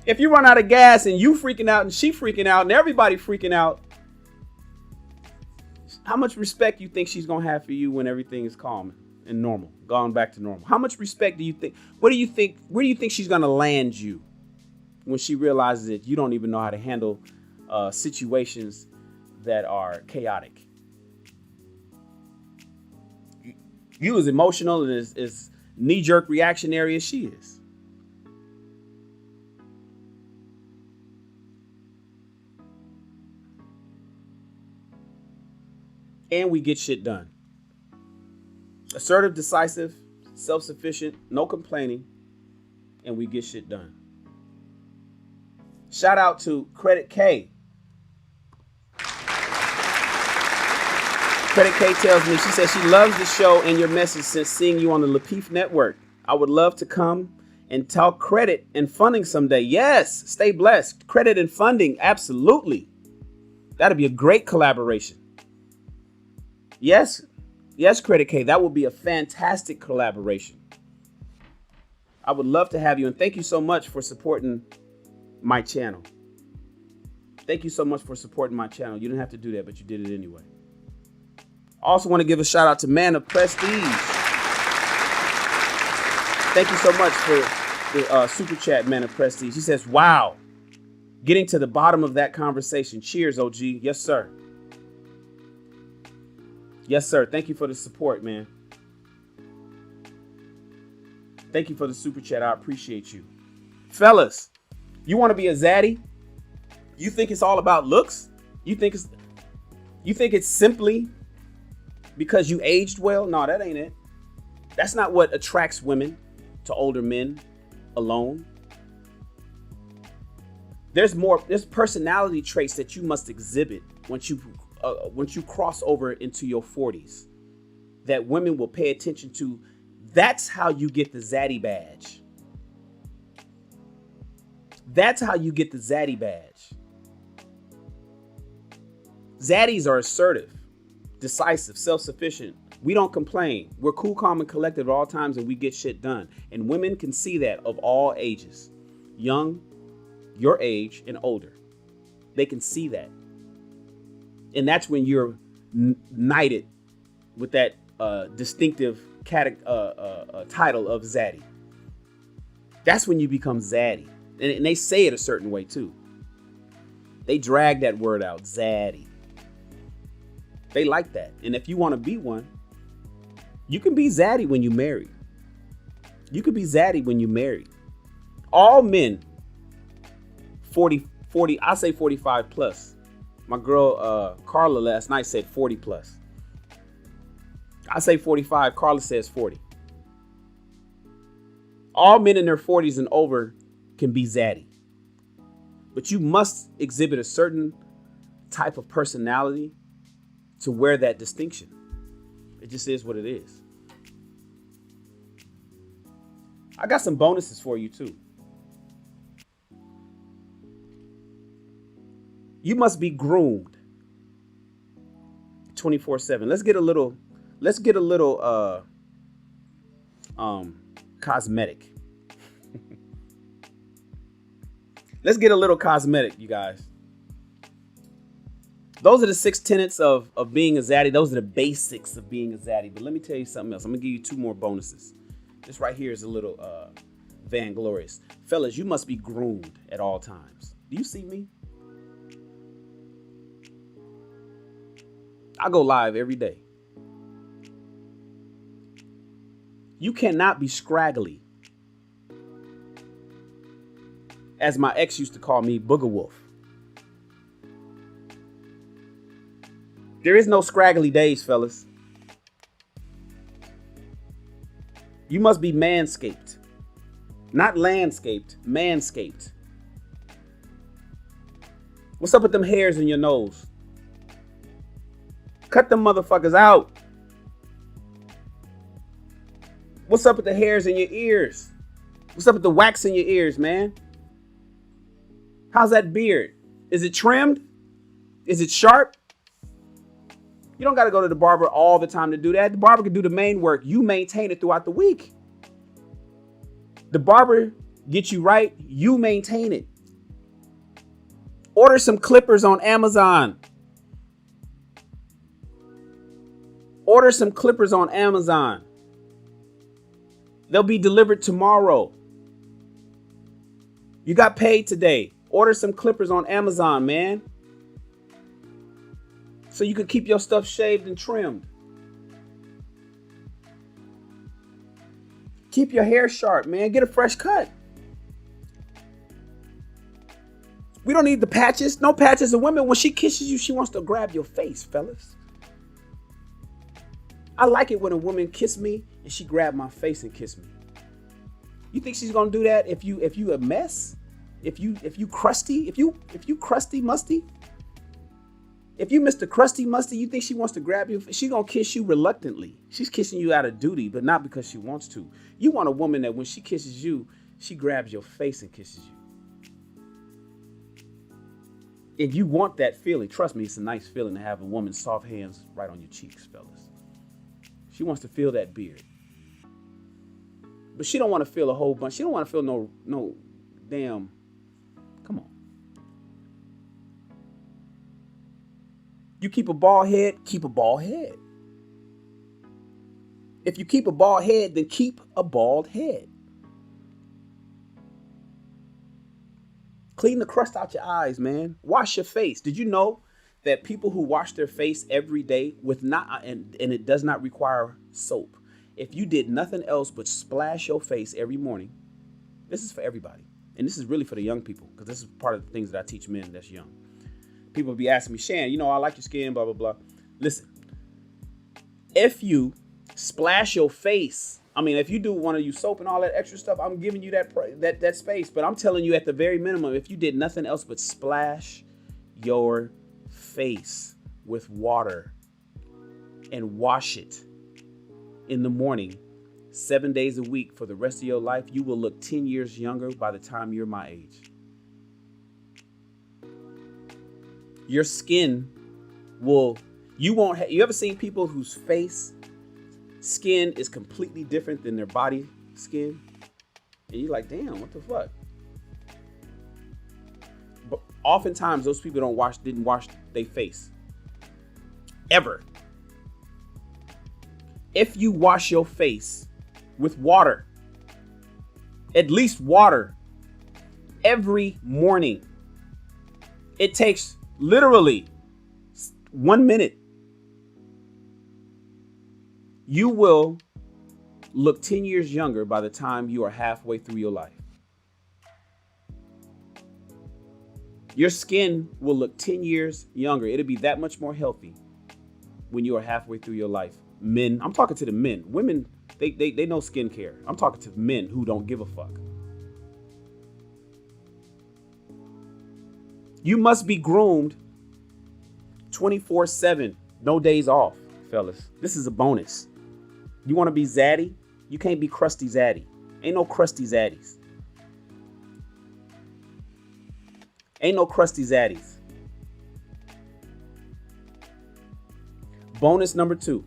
if you run out of gas and you freaking out and she freaking out and everybody freaking out, how much respect you think she's going to have for you when everything is calm and normal, gone back to normal? How much respect do you think, where do you think she's going to land you when she realizes that you don't even know how to handle situations that are chaotic? You as emotional and as knee-jerk reactionary as she is. And we get shit done. Assertive, decisive, self-sufficient, no complaining, and we get shit done. Shout out to Credit K. Credit K tells me, she says she loves the show and your message since seeing you on the Lapeef Network. I would love to come and talk credit and funding someday. Yes, stay blessed. Credit and funding, absolutely. That'd be a great collaboration. Yes, Credit K, that would be a fantastic collaboration. I would love to have you, and thank you so much for supporting my channel. Thank you so much for supporting my channel. You didn't have to do that, but you did it anyway. I also want to give a shout out to Man of Prestige. Thank you so much for the super chat, Man of Prestige. He says, wow, getting to the bottom of that conversation. Cheers, OG. Yes, sir. Yes, sir. Thank you for the support, man. Thank you for the super chat. I appreciate you. Fellas, you want to be a zaddy? You think it's all about looks? You think it's simply because you aged well? No, that ain't it. That's not what attracts women to older men alone. There's personality traits that you must exhibit once you cross over into your 40s that women will pay attention to. That's how you get the ZADDY badge. That's how you get the ZADDY badge. Zaddies are assertive, decisive, self-sufficient. We don't complain. We're cool, calm, and collected at all times, and we get shit done. And women can see that of all ages. Young, your age, and older. They can see that. And that's when you're knighted with that distinctive title of Zaddy. That's when you become Zaddy. And they say it a certain way too. They drag that word out, Zaddy. They like that. And if you want to be one, you can be zaddy when you married. You could be zaddy when you married. All men 40, I say 45 plus. My girl Carla last night said 40 plus. I say 45, Carla says 40. All men in their 40s and over can be zaddy. But you must exhibit a certain type of personality to wear that distinction. It just is what it is. I got some bonuses for you too. You must be groomed 24/7. Let's get a little cosmetic. Let's get a little cosmetic, you guys. Those are the 6 tenets of being a zaddy. Those are the basics of being a zaddy. But let me tell you something else. I'm gonna give you 2 more bonuses. This right here is a little vainglorious. Fellas, you must be groomed at all times. Do you see me? I go live every day. You cannot be scraggly. As my ex used to call me, Booger Wolf. There is no scraggly days, fellas. You must be manscaped. Not landscaped, manscaped. What's up with them hairs in your nose? Cut them motherfuckers out. What's up with the hairs in your ears? What's up with the wax in your ears, man? How's that beard? Is it trimmed? Is it sharp? You don't got to go to the barber all the time to do that. The barber can do the main work. You maintain it throughout the week. The barber gets you right. You maintain it. Order some clippers on Amazon. Order some clippers on Amazon. They'll be delivered tomorrow. You got paid today. Order some clippers on Amazon, man. So you can keep your stuff shaved and trimmed. Keep your hair sharp, man. Get a fresh cut. We don't need the patches. No patches. A woman, when she kisses you, she wants to grab your face, fellas. I like it when a woman kiss me and she grab my face and kiss me. You think she's gonna do that if you a mess? If you crusty? If you crusty musty? If you Mr. Crusty Musty, you think she wants to grab you? She's gonna kiss you reluctantly. She's kissing you out of duty, but not because she wants to. You want a woman that when she kisses you, she grabs your face and kisses you. If you want that feeling, trust me, it's a nice feeling to have a woman's soft hands right on your cheeks, fellas. She wants to feel that beard. But she don't want to feel a whole bunch. She don't want to feel no damn. Come on. You keep a bald head, keep a bald head. If you keep a bald head, then keep a bald head. Clean the crust out your eyes, man. Wash your face. Did you know that people who wash their face every day with and it does not require soap. If you did nothing else but splash your face every morning, this is for everybody. And this is really for the young people, because this is part of the things that I teach men that's young. People be asking me, Shan, I like your skin, blah, blah, blah. Listen, if you splash your face, if you do want to use soap and all that extra stuff, I'm giving you that space. But I'm telling you at the very minimum, if you did nothing else but splash your face with water and wash it in the morning 7 days a week for the rest of your life, you will look 10 years younger by the time you're my age. Your skin you ever seen people whose face skin is completely different than their body skin? And you're like, damn, what the fuck? But oftentimes those people didn't wash their face. Ever. If you wash your face with water, at least water, every morning, it takes literally 1 minute You will look 10 years younger by the time you are halfway through your life. Your skin will look 10 years younger. It'll be that much more healthy when you are halfway through your life. Men, I'm talking to the men. Women, they know skincare. I'm talking to men who don't give a fuck. You must be groomed 24/7, no days off, fellas. This is a bonus. You want to be zaddy? You can't be crusty zaddy. Ain't no crusty zaddies. Ain't no crusty zaddies. Bonus number 2.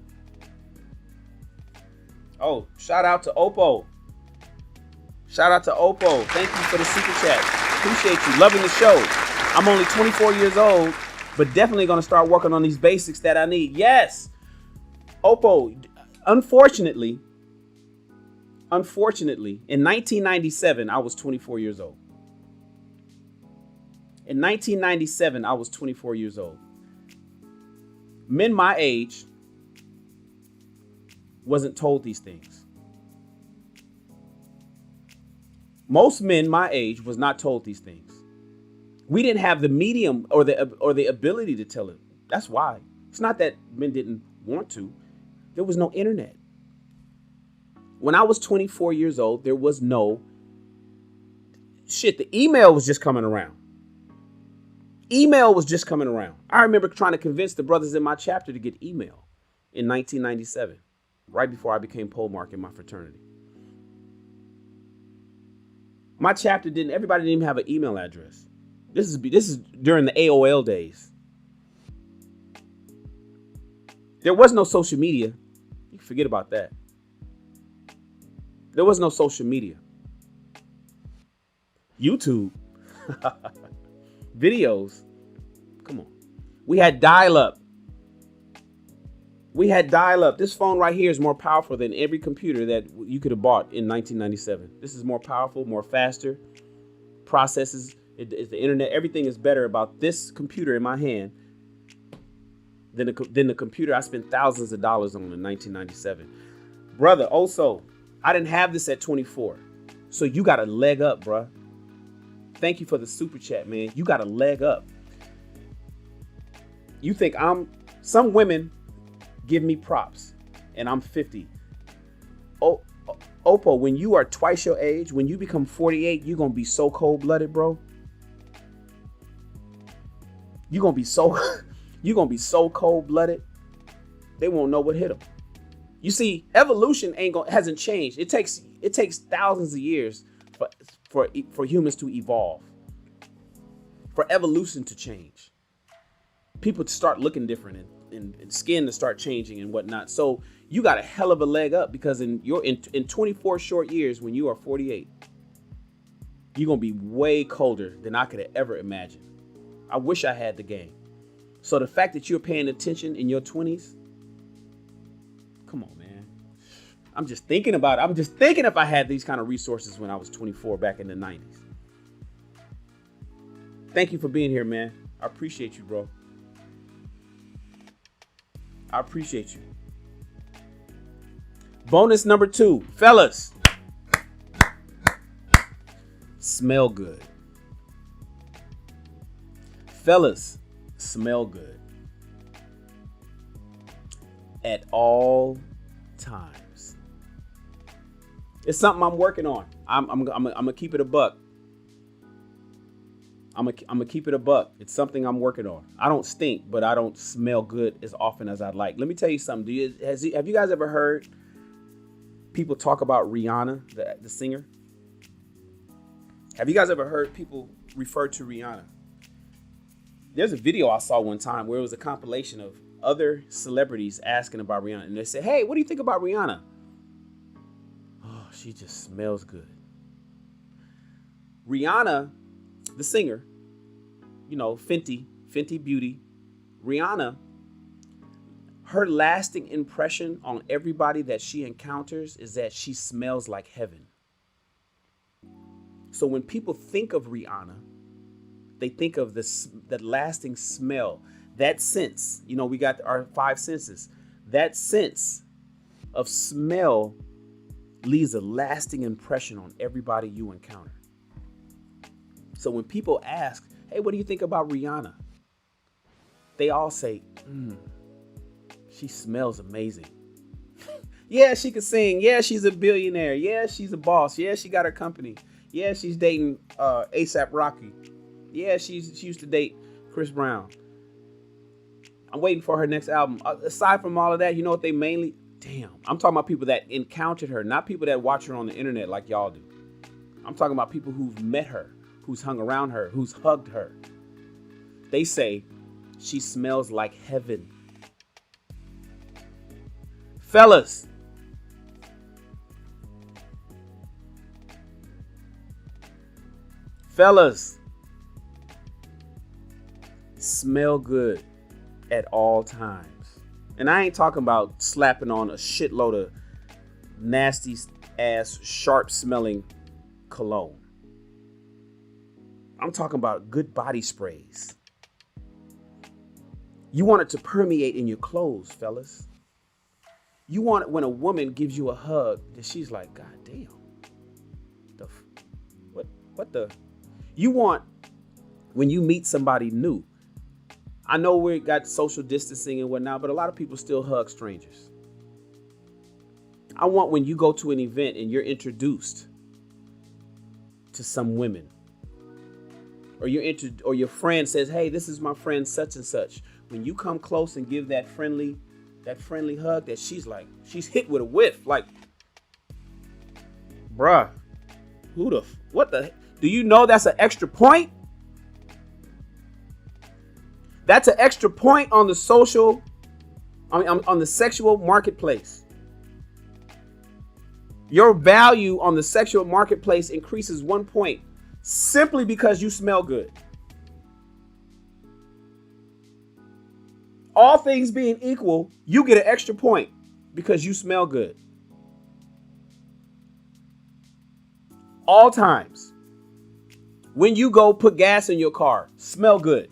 Oh, shout out to Oppo. Shout out to Oppo. Thank you for the super chat. Appreciate you. Loving the show. I'm only 24 years old, but definitely going to start working on these basics that I need. Yes. Oppo, unfortunately, in 1997, I was 24 years old. In 1997, I was 24 years old. Men my age wasn't told these things. Most men my age was not told these things. We didn't have the medium or the ability to tell it. That's why. It's not that men didn't want to. There was no internet. When I was 24 years old, there was no shit. The email was just coming around. Email was just coming around. I remember trying to convince the brothers in my chapter to get email in 1997, right before I became pole mark in my fraternity. My chapter everybody didn't even have an email address. This is during the AOL days. There was no social media. You can forget about that. There was no social media. YouTube. Videos. Come on. We had dial-up. This phone right here is more powerful than every computer that you could have bought in 1997. This is more powerful, more faster. Processes. It's the internet. Everything is better about this computer in my hand than the computer I spent thousands of dollars on in 1997. Brother, also, I didn't have this at 24. So you got a leg up, bruh. Thank you for the super chat, man. You got a leg up. You think some women give me props and I'm 50. Oh, Oppo, when you are twice your age, when you become 48, you're going to be so cold-blooded, bro. You're going to be so cold-blooded. They won't know what hit them. You see, evolution hasn't changed. It takes thousands of years for humans to evolve, for evolution to change, people to start looking different and skin to start changing and whatnot. So you got a hell of a leg up because in 24 short years, when you are 48, you're gonna be way colder than I could have ever imagined. I wish I had the game. So the fact that you're paying attention in your 20s, come on, man. I'm just thinking about it. I'm just thinking if I had these kind of resources when I was 24 back in the 90s. Thank you for being here, man. I appreciate you, bro. I appreciate you. Bonus number 2, fellas. Smell good. Fellas, smell good. At all times. It's something I'm working on. I'm gonna keep it a buck. I'm gonna keep it a buck. It's something I'm working on. I don't stink, but I don't smell good as often as I'd like. Let me tell you something. Have you guys ever heard people talk about Rihanna, the singer? Have you guys ever heard people refer to Rihanna? There's a video I saw one time where it was a compilation of other celebrities asking about Rihanna. And they said, hey, what do you think about Rihanna? Oh, she just smells good. Rihanna, the singer, Fenty Beauty, Rihanna, her lasting impression on everybody that she encounters is that she smells like heaven. So when people think of Rihanna, they think of that lasting smell, that sense. We got our 5 senses. That sense of smell leaves a lasting impression on everybody you encounter. So when people ask, hey, what do you think about Rihanna? They all say, she smells amazing. Yeah, she can sing. Yeah, she's a billionaire. Yeah, she's a boss. Yeah, she got her company. Yeah, she's dating A$AP Rocky. Yeah, she used to date Chris Brown. I'm waiting for her next album. Aside from all of that, you know what they mainly... Damn, I'm talking about people that encountered her, not people that watch her on the internet like y'all do. I'm talking about people who've met her, who's hung around her, who's hugged her. They say she smells like heaven. Fellas, smell good at all times. And I ain't talking about slapping on a shitload of nasty ass, sharp smelling cologne. I'm talking about good body sprays. You want it to permeate in your clothes, fellas. You want it when a woman gives you a hug that she's like, God damn. What the? You want when you meet somebody new. I know we got social distancing and whatnot, but a lot of people still hug strangers. I want when you go to an event and you're introduced to some women, or your friend says, hey, this is my friend such and such. When you come close and give that friendly hug, that she's hit with a whiff, like, bruh, what the, do you know that's an extra point? That's an extra point on the on the sexual marketplace. Your value on the sexual marketplace increases 1 point simply because you smell good. All things being equal, you get an extra point because you smell good. All times. When you go put gas in your car, smell good.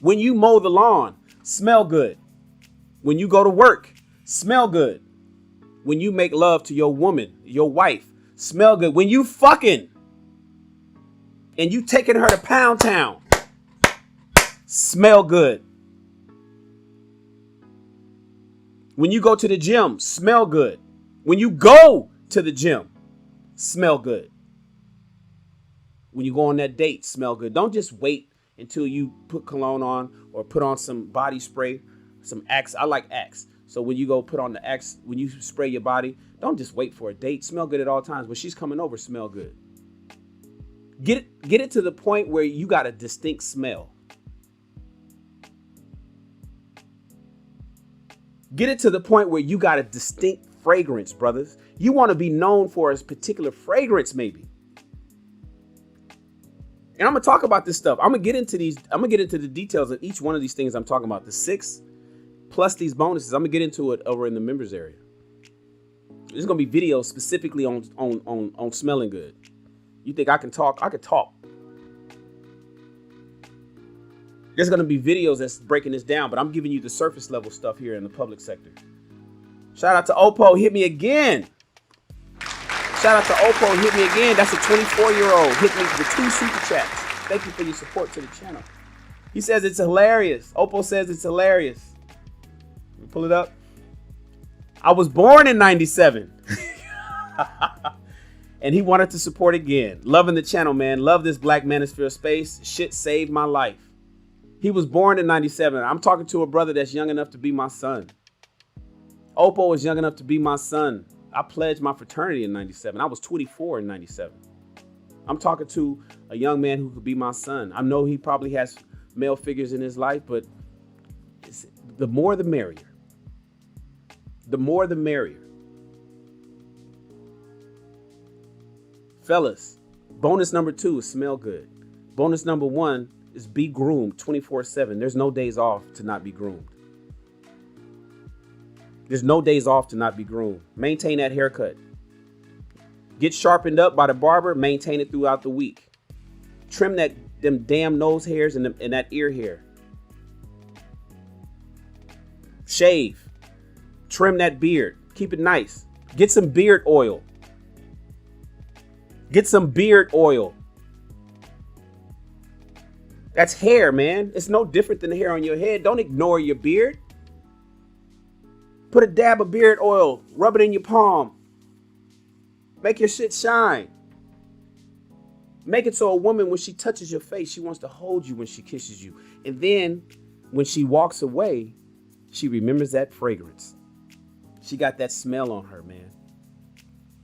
When you mow the lawn, smell good. When you go to work, smell good. When you make love to your woman, your wife, smell good. When you fucking and you taking her to Pound Town, smell good. When you go to the gym, smell good. When you go to the gym, smell good. When you go on that date, smell good. Don't just wait until you put cologne on or put on some body spray, some Axe. I like Axe. So when you go put on the Axe, when you spray your body, don't just wait for a date. Smell good at all times. When she's coming over, smell good. Get it to the point where you got a distinct smell. Get it to the point where you got a distinct fragrance, brothers. You want to be known for a particular fragrance, maybe. And I'm going to talk about this stuff. I'm going to get into the details of each one of these things I'm talking about. The 6 plus these bonuses. I'm going to get into it over in the members area. There's going to be videos specifically on smelling good. You think I can talk? I could talk. There's going to be videos that's breaking this down, but I'm giving you the surface level stuff here in the public sector. Shout out to Oppo. Hit me again. Shout out to Oppo, hit me again. That's a 24-year-old. Hit me with 2 super chats. Thank you for your support to the channel. He says it's hilarious. Oppo says it's hilarious. Let me pull it up. I was born in 97. And he wanted to support again. Loving the channel, man. Love this Black Manosphere space. Shit saved my life. He was born in 97. I'm talking to a brother that's young enough to be my son. Oppo is young enough to be my son. I pledged my fraternity in 97. I was 24 in 97. I'm talking to a young man who could be my son. I know he probably has male figures in his life, but the more the merrier. The more the merrier. Fellas, bonus number 2 is smell good. Bonus number 1 is be groomed 24/7. There's no days off to not be groomed. There's no days off to not be groomed. Maintain that haircut. Get sharpened up by the barber. Maintain it throughout the week. Trim them damn nose hairs and that ear hair. Shave. Trim that beard. Keep it nice. Get some beard oil. Get some beard oil. That's hair, man. It's no different than the hair on your head. Don't ignore your beard. Put a dab of beard oil. Rub it in your palm. Make your shit shine. Make it so a woman, when she touches your face, she wants to hold you when she kisses you. And then when she walks away, she remembers that fragrance. She got that smell on her, man.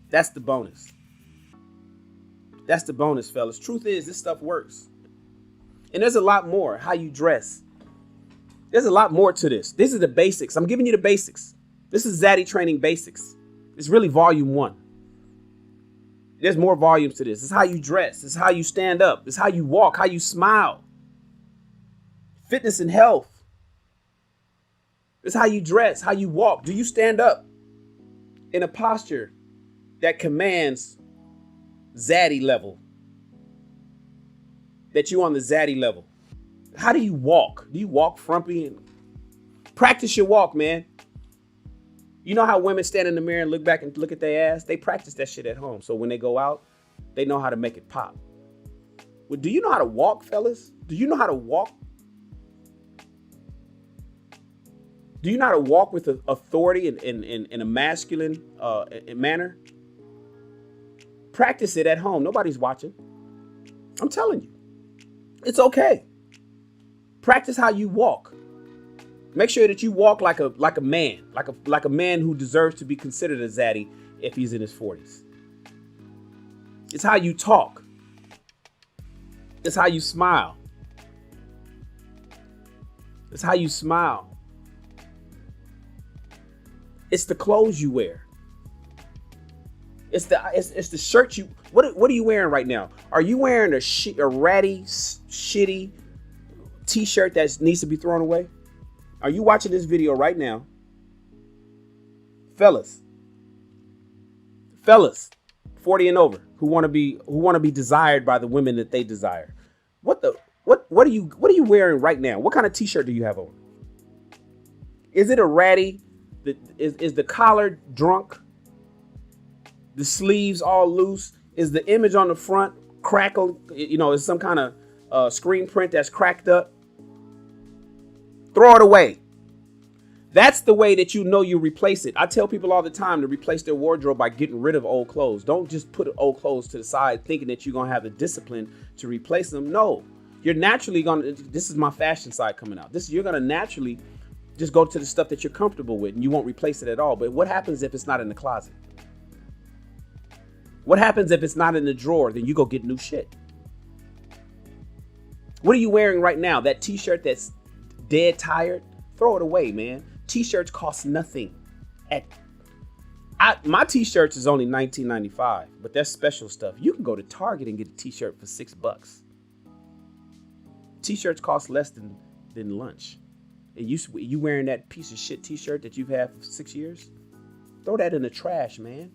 That's the bonus. That's the bonus, fellas. Truth is, this stuff works. And there's a lot more. How you dress. There's a lot more to this. This is the basics. I'm giving you the basics. This is ZADDY Training Basics. It's really volume 1. There's more volumes to this. It's how you dress. It's how you stand up. It's how you walk, how you smile. Fitness and health. It's how you dress, how you walk. Do you stand up in a posture that commands ZADDY level? That you on the ZADDY level? How do you walk? Do you walk frumpy? Practice your walk, man. You know how women stand in the mirror and look back and look at their ass? They practice that shit at home. So when they go out, they know how to make it pop. Well, do you know how to walk, fellas? Do you know how to walk? Do you know how to walk with authority in a masculine manner? Practice it at home. Nobody's watching. I'm telling you. It's okay. Practice how you walk. Make sure that you walk like a man, like a man who deserves to be considered a ZADDY if he's in his 40s. It's how you talk. It's how you smile. It's how you smile. It's the clothes you wear. It's the shirt you. What are you wearing right now? Are you wearing a ratty, shitty t-shirt that needs to be thrown away? Are you watching this video right now? Fellas, 40 and over who want to be desired by the women that they desire. What are you wearing right now? What kind of t-shirt do you have on? Is it a ratty? Is the collar drunk? The sleeves all loose? Is the image on the front crackled? You know, is some kind of screen print that's cracked up? Throw it away. That's the way that you know you replace it. I tell people all the time to replace their wardrobe by getting rid of old clothes. Don't just put old clothes to the side thinking that you're going to have the discipline to replace them. No, you're naturally going to, this is my fashion side coming out. You're going to naturally just go to the stuff that you're comfortable with and you won't replace it at all. But what happens if it's not in the closet? What happens if it's not in the drawer? Then you go get new shit. What are you wearing right now? That t-shirt that's dead tired? Throw it away, man. T-shirts cost nothing. My t-shirts is only $19.95, but that's special stuff. You can go to Target and get a t-shirt for $6. T-shirts cost less than lunch. And you wearing that piece of shit t-shirt that you've had for 6 years? Throw that in the trash, man.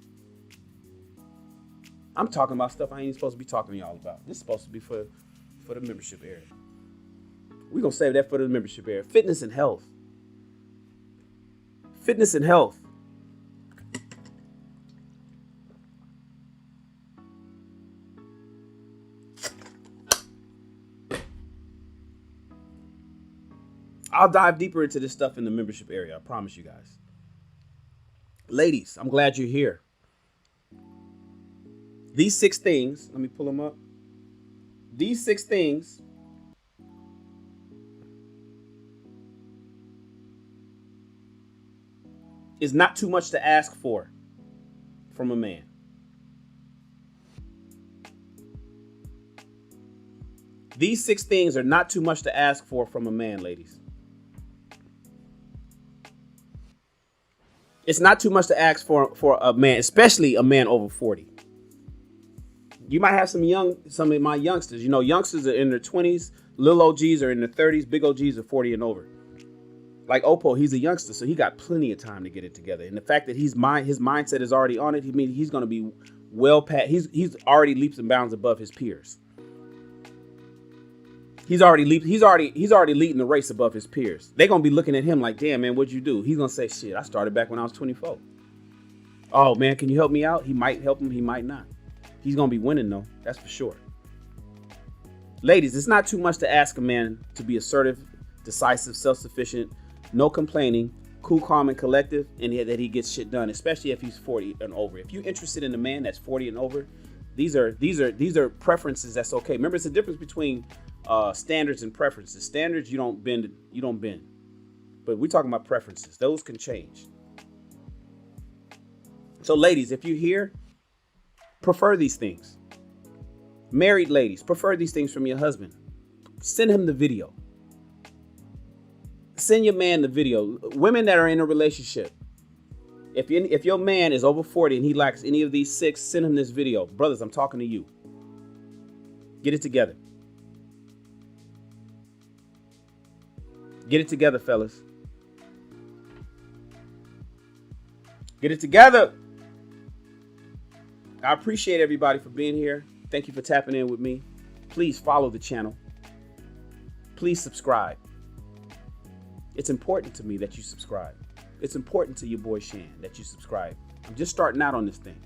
I'm talking about stuff I ain't even supposed to be talking to y'all about. This is supposed to be for the membership area. We're going to save that for the membership area. Fitness and health. Fitness and health. I'll dive deeper into this stuff in the membership area. I promise you guys. Ladies, I'm glad you're here. These 6 things, let me pull them up. These 6 things is not too much to ask for from a man. These 6 things are not too much to ask for from a man, ladies. It's not too much to ask for a man, especially a man over 40. You might have some of my youngsters. You know, youngsters are in their 20s. Little OGs are in their 30s. Big OGs are 40 and over. Like Oppo, he's a youngster, so he got plenty of time to get it together. And the fact that his mindset is already on it, he means he's going to be well past. He's already leaps and bounds above his peers. He's already leading the race above his peers. They're going to be looking at him like, damn, man, what'd you do? He's going to say, shit, I started back when I was 24. Oh man, can you help me out? He might help him, he might not. He's gonna be winning though, that's for sure. Ladies, it's not too much to ask a man to be assertive, decisive, self-sufficient, no complaining, cool, calm, and collective, and that he gets shit done, especially if he's 40 and over. If you're interested in a man that's 40 and over, these are preferences that's okay. Remember, it's the difference between standards and preferences. Standards, you don't bend. But we're talking about preferences. Those can change. So ladies, if you're here, prefer these things. Married ladies, prefer these things from your husband. Send him the video. Send your man the video. Women that are in a relationship, if your man is over 40 and he lacks any of these 6, send him this video. Brothers, I'm talking to you. Get it together. Get it together, fellas. Get it together. I appreciate everybody for being here. Thank you for tapping in with me. Please follow the channel. Please subscribe. It's important to me that you subscribe. It's important to your boy Shan that you subscribe. I'm just starting out on this thing.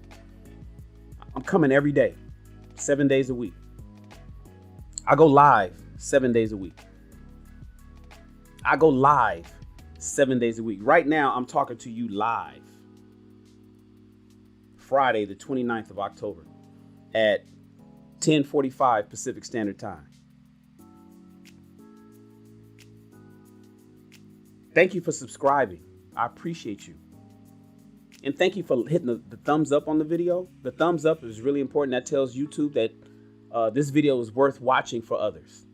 I'm coming every day, 7 days a week. I go live 7 days a week. I go live 7 days a week. Right now, I'm talking to you live. Friday, the 29th of October at 10:45 Pacific Standard Time. Thank you for subscribing. I appreciate you. And thank you for hitting the thumbs up on the video. The thumbs up is really important. That tells YouTube that this video is worth watching for others.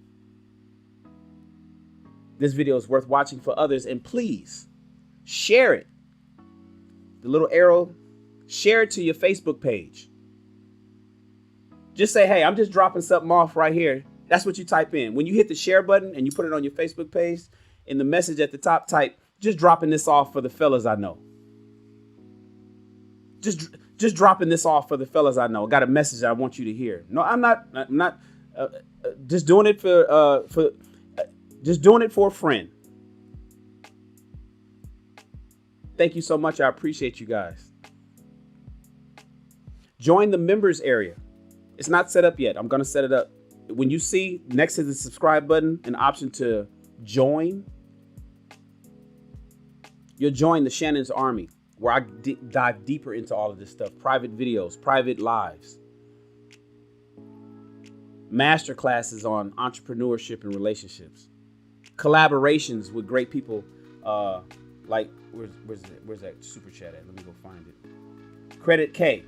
This video is worth watching for others. And please share it. The little arrow, share it to your Facebook page. Just say, hey, I'm just dropping something off right here. That's what you type in. When you hit the share button and you put it on your Facebook page, in the message at the top, type, just dropping this off for the fellas I know. Just dropping this off for the fellas I know. I got a message I want you to hear. No, I'm not just doing it for just doing it for a friend. Thank you so much. I appreciate you guys. Join the members area. It's not set up yet. I'm going to set it up. When you see next to the subscribe button an option to join, you'll join the Shannon's Army, where I dive deeper into all of this stuff. Private videos, private lives, master classes on entrepreneurship and relationships, collaborations with great people like, where's that SuperChat at? Let me go find it. Credit K.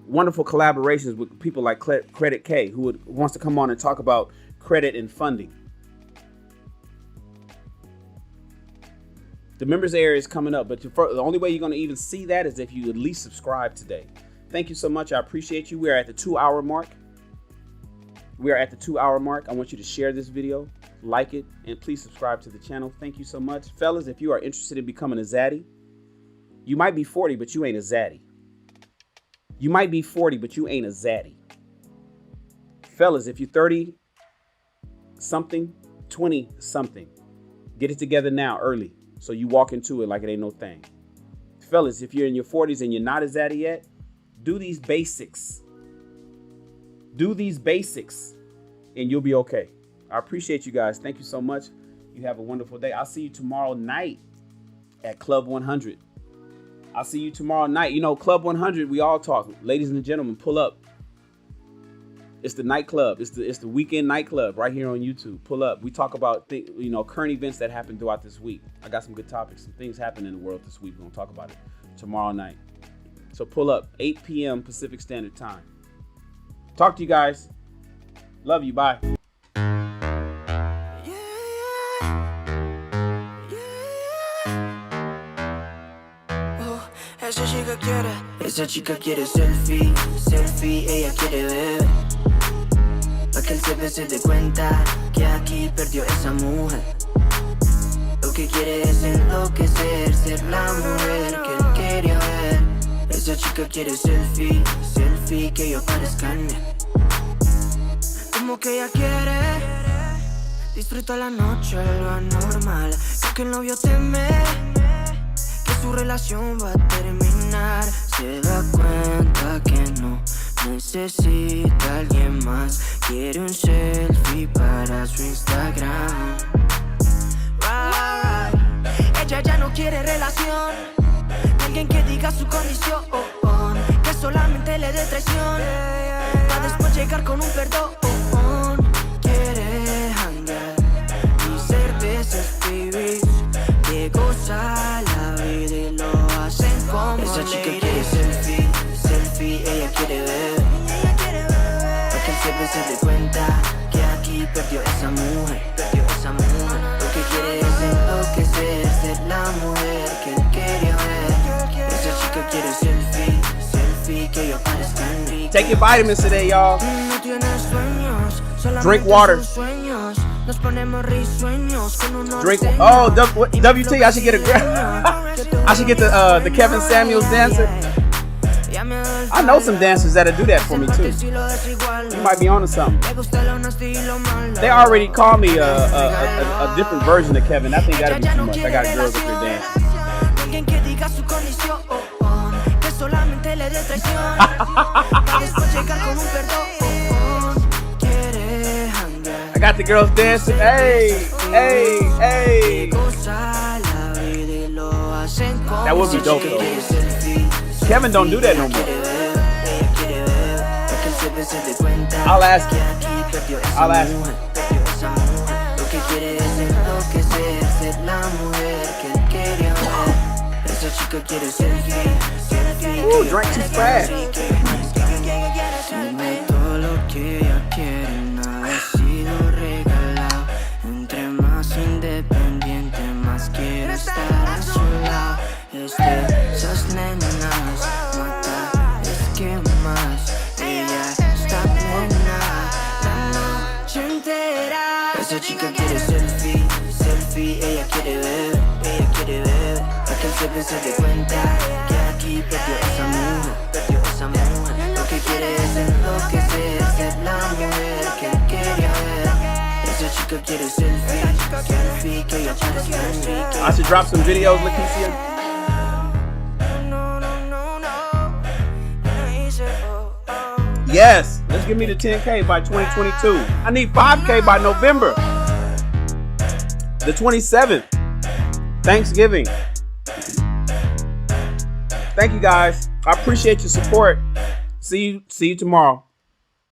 Wonderful collaborations with people like Credit K, who wants to come on and talk about credit and funding. The members area is coming up, but the only way you're going to even see that is if you at least subscribe today. Thank you so much. I appreciate you. We are at the 2-hour mark. We are at the 2-hour mark. I want you to share this video, like it, and please subscribe to the channel. Thank you so much. Fellas, if you are interested in becoming a ZADDY, you might be 40, but you ain't a ZADDY. You might be 40, but you ain't a ZADDY. Fellas, if you're 30-something, 20-something, get it together now, early, so you walk into it like it ain't no thing. Fellas, if you're in your 40s and you're not a ZADDY yet, do these basics. Do these basics, and you'll be okay. I appreciate you guys. Thank you so much. You have a wonderful day. I'll see you tomorrow night at Club 100. I'll see you tomorrow night. You know, Club 100, we all talk. Ladies and gentlemen, pull up. It's the nightclub. It's the weekend nightclub right here on YouTube. Pull up. We talk about current events that happened throughout this week. I got some good topics. Some things happened in the world this week. We're going to talk about it tomorrow night. So pull up, 8 p.m. Pacific Standard Time. Talk to you guys. Love you. Bye. Esa chica quiere selfie, selfie, ella quiere ver. Pa' que el CP se dé cuenta que aquí perdió esa mujer. Lo que quiere es enloquecer, ser la mujer que él quería ver. Esa chica quiere selfie, selfie, que yo parezca en él. Como que ella quiere disfruta la noche, lo anormal. Creo que el novio teme que su relación va a terminar. Se da cuenta que no necesita a alguien más. Quiere un selfie para su Instagram. Ella ya no quiere relación. Alguien que diga su condición, que solamente le dé traición, para después llegar con un perdón. Quiere hangar y ser de esos pibis que goza la vida y lo hacen como esa chica quiere selfie, selfie, ella quiere ver. Para que el jefe se dé cuenta que aquí perdió esa mujer, perdió esa mujer. Lo que quiere es enloquecer, ser la mujer que él quería ver. Esa chica quiere selfie, selfie, que yo parezca en mí. Take your vitamins today, y'all. No tienes sueños, Drink water. sueños. Nos ponemos risueños con unos Drink. sueños. Oh, WT. I should get I should get the Kevin Samuels dancer. I know some dancers that'll do that for me too. You might be onto something. They already call me a different version of Kevin. I think that'd be too much. I got girls up here dancing. I got the girls dancing. Hey, hey, hey. That would be dope though. Kevin don't do that no more. I'll ask him. I'll ask him. Ooh, drink too fast. Independiente, más quiero estar a su lado. Esas nenas mata, es que más ella está plena la noche entera. Esa chica quiere selfie, selfie, ella quiere ver, ella quiere ver. Para que el jefe se dé cuenta que aquí perdió esa mujer, perdió esa mujer. Lo que quiere es enloquecer, ser la mujer que él quería ver. Esa chica quiere selfie, selfie, que ella parezca en mí. I should drop some videos. Look, you see them? Yes, let's give me the 10K by 2022. I need 5K by November the 27th. Thanksgiving. Thank you guys. I appreciate your support. See you tomorrow.